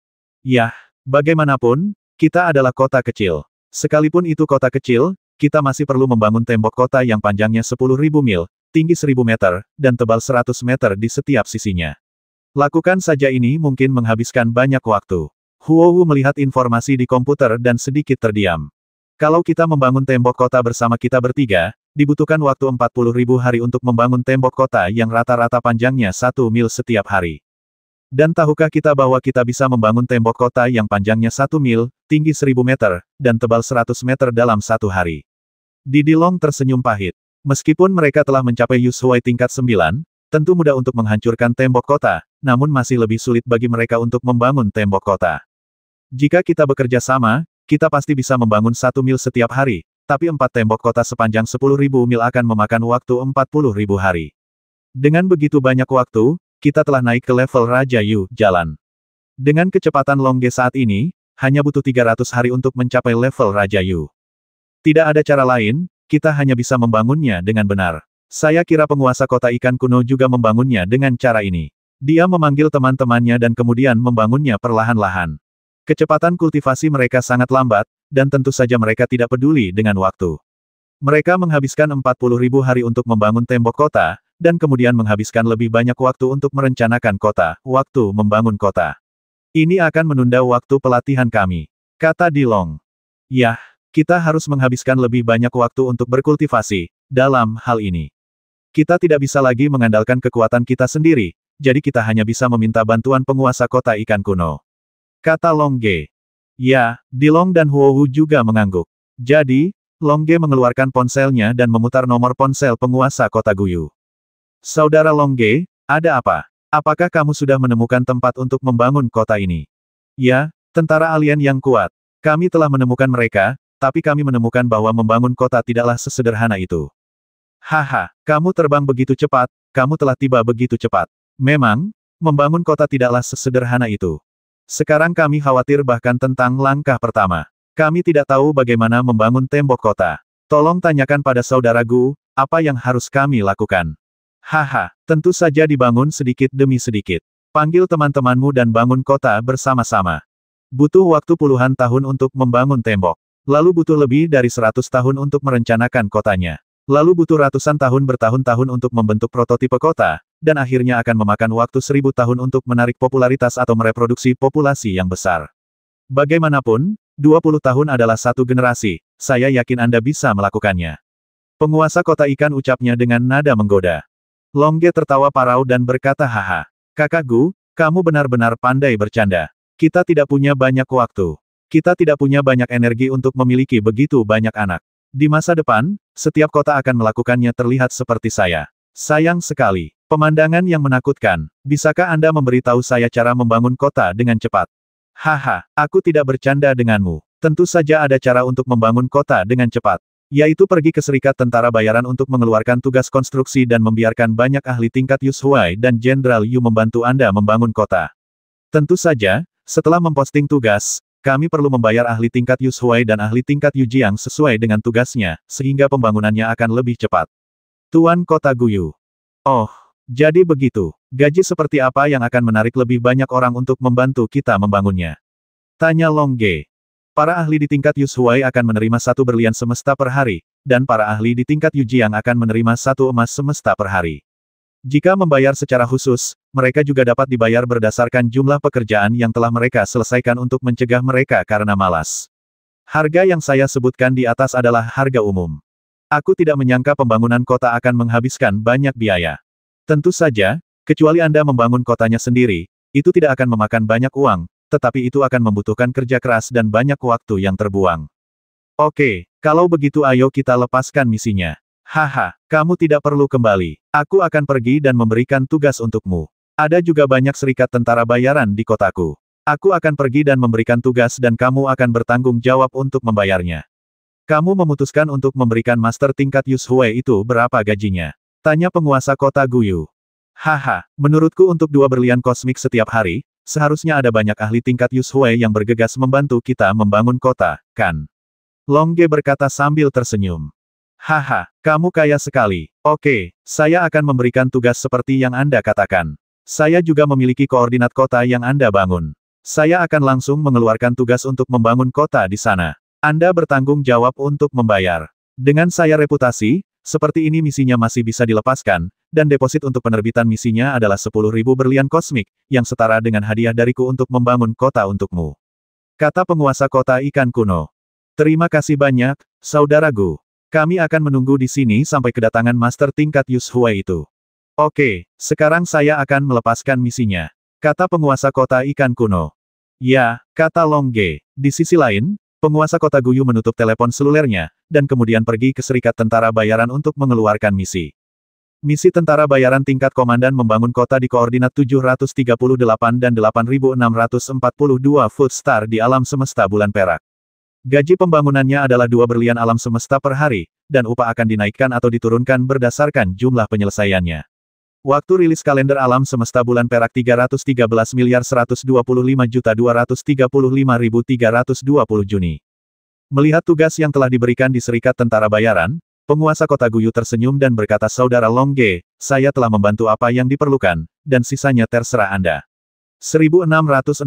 Yah, bagaimanapun, kita adalah kota kecil. Sekalipun itu kota kecil, kita masih perlu membangun tembok kota yang panjangnya 10.000 mil, tinggi 1.000 meter, dan tebal 100 meter di setiap sisinya. Lakukan saja ini mungkin menghabiskan banyak waktu. Huohu melihat informasi di komputer dan sedikit terdiam. Kalau kita membangun tembok kota bersama kita bertiga, dibutuhkan waktu 40.000 hari untuk membangun tembok kota yang rata-rata panjangnya 1 mil setiap hari. Dan tahukah kita bahwa kita bisa membangun tembok kota yang panjangnya 1 mil, tinggi 1.000 meter, dan tebal 100 meter dalam 1 hari? Didilong tersenyum pahit. Meskipun mereka telah mencapai Yushuai tingkat 9, tentu mudah untuk menghancurkan tembok kota, namun masih lebih sulit bagi mereka untuk membangun tembok kota. Jika kita bekerja sama, kita pasti bisa membangun 1 mil setiap hari, tapi 4 tembok kota sepanjang 10.000 mil akan memakan waktu 40.000 hari. Dengan begitu banyak waktu, kita telah naik ke level Raja Yu, jalan. Dengan kecepatan Longge saat ini, hanya butuh 300 hari untuk mencapai level Raja Yu. Tidak ada cara lain, kita hanya bisa membangunnya dengan benar. Saya kira penguasa kota ikan kuno juga membangunnya dengan cara ini. Dia memanggil teman-temannya dan kemudian membangunnya perlahan-lahan. Kecepatan kultivasi mereka sangat lambat, dan tentu saja mereka tidak peduli dengan waktu. Mereka menghabiskan 40.000 hari untuk membangun tembok kota, dan kemudian menghabiskan lebih banyak waktu untuk merencanakan kota, waktu membangun kota. Ini akan menunda waktu pelatihan kami, kata Dilong. Yah, kita harus menghabiskan lebih banyak waktu untuk berkultivasi, dalam hal ini. Kita tidak bisa lagi mengandalkan kekuatan kita sendiri, jadi kita hanya bisa meminta bantuan penguasa kota ikan kuno. Kata Longge. Ya, Dilong dan Huohu juga mengangguk. Jadi, Longge mengeluarkan ponselnya dan memutar nomor ponsel penguasa kota Guyu. Saudara Longge, ada apa? Apakah kamu sudah menemukan tempat untuk membangun kota ini? Ya, tentara alien yang kuat. Kami telah menemukan mereka, tapi kami menemukan bahwa membangun kota tidaklah sesederhana itu. Haha, kamu terbang begitu cepat, kamu telah tiba begitu cepat. Memang, membangun kota tidaklah sesederhana itu. Sekarang kami khawatir bahkan tentang langkah pertama. Kami tidak tahu bagaimana membangun tembok kota. Tolong tanyakan pada saudara Gu, apa yang harus kami lakukan. Haha, tentu saja dibangun sedikit demi sedikit. Panggil teman-temanmu dan bangun kota bersama-sama. Butuh waktu puluhan tahun untuk membangun tembok. Lalu butuh lebih dari 100 tahun untuk merencanakan kotanya. Lalu butuh ratusan tahun bertahun-tahun untuk membentuk prototipe kota, dan akhirnya akan memakan waktu 1000 tahun untuk menarik popularitas atau mereproduksi populasi yang besar. Bagaimanapun, 20 tahun adalah satu generasi, saya yakin Anda bisa melakukannya. Penguasa kota ikan ucapnya dengan nada menggoda. Longge tertawa parau dan berkata haha. Kakak Gu, kamu benar-benar pandai bercanda. Kita tidak punya banyak waktu. Kita tidak punya banyak energi untuk memiliki begitu banyak anak. Di masa depan, setiap kota akan melakukannya terlihat seperti saya. Sayang sekali. Pemandangan yang menakutkan. Bisakah Anda memberitahu saya cara membangun kota dengan cepat? Haha, aku tidak bercanda denganmu. Tentu saja ada cara untuk membangun kota dengan cepat. Yaitu pergi ke Serikat Tentara Bayaran untuk mengeluarkan tugas konstruksi dan membiarkan banyak ahli tingkat Yushuai dan Jenderal Yu membantu Anda membangun kota. Tentu saja, setelah memposting tugas, kami perlu membayar ahli tingkat Yushuai dan ahli tingkat Yujiang sesuai dengan tugasnya, sehingga pembangunannya akan lebih cepat. Tuan Kota Guyu. Oh. Jadi begitu, gaji seperti apa yang akan menarik lebih banyak orang untuk membantu kita membangunnya? Tanya Longge. Para ahli di tingkat Yushuai akan menerima 1 berlian semesta per hari, dan para ahli di tingkat Yujiang akan menerima 1 emas semesta per hari. Jika membayar secara khusus, mereka juga dapat dibayar berdasarkan jumlah pekerjaan yang telah mereka selesaikan untuk mencegah mereka karena malas. Harga yang saya sebutkan di atas adalah harga umum. Aku tidak menyangka pembangunan kota akan menghabiskan banyak biaya. Tentu saja, kecuali Anda membangun kotanya sendiri, itu tidak akan memakan banyak uang, tetapi itu akan membutuhkan kerja keras dan banyak waktu yang terbuang. Oke, kalau begitu ayo kita lepaskan misinya. Haha, kamu tidak perlu kembali. Aku akan pergi dan memberikan tugas untukmu. Ada juga banyak serikat tentara bayaran di kotaku. Aku akan pergi dan memberikan tugas dan kamu akan bertanggung jawab untuk membayarnya. Kamu memutuskan untuk memberikan master tingkat Yushuai itu berapa gajinya? Tanya penguasa kota Guyu. Haha, menurutku untuk 2 berlian kosmik setiap hari, seharusnya ada banyak ahli tingkat Yushuai yang bergegas membantu kita membangun kota, kan? Longge berkata sambil tersenyum. Haha, kamu kaya sekali. Oke, saya akan memberikan tugas seperti yang Anda katakan. Saya juga memiliki koordinat kota yang Anda bangun. Saya akan langsung mengeluarkan tugas untuk membangun kota di sana. Anda bertanggung jawab untuk membayar. Dengan saya reputasi, seperti ini misinya masih bisa dilepaskan, dan deposit untuk penerbitan misinya adalah 10.000 berlian kosmik, yang setara dengan hadiah dariku untuk membangun kota untukmu. Kata penguasa kota ikan kuno. Terima kasih banyak, Saudara Gu. Kami akan menunggu di sini sampai kedatangan master tingkat Yushuai itu. Oke, sekarang saya akan melepaskan misinya. Kata penguasa kota ikan kuno. Ya, kata Long Ge. Di sisi lain, penguasa kota Guyu menutup telepon selulernya, dan kemudian pergi ke Serikat Tentara Bayaran untuk mengeluarkan misi. Misi Tentara Bayaran tingkat komandan membangun kota di koordinat 738 dan 8642 foot star di alam semesta bulan perak. Gaji pembangunannya adalah 2 berlian alam semesta per hari, dan upah akan dinaikkan atau diturunkan berdasarkan jumlah penyelesaiannya. Waktu rilis kalender alam semesta bulan perak 313.125.235.320 Juni. Melihat tugas yang telah diberikan di Serikat Tentara Bayaran, penguasa kota Guyu tersenyum dan berkata, Saudara Long Ge, saya telah membantu apa yang diperlukan, dan sisanya terserah Anda. 1665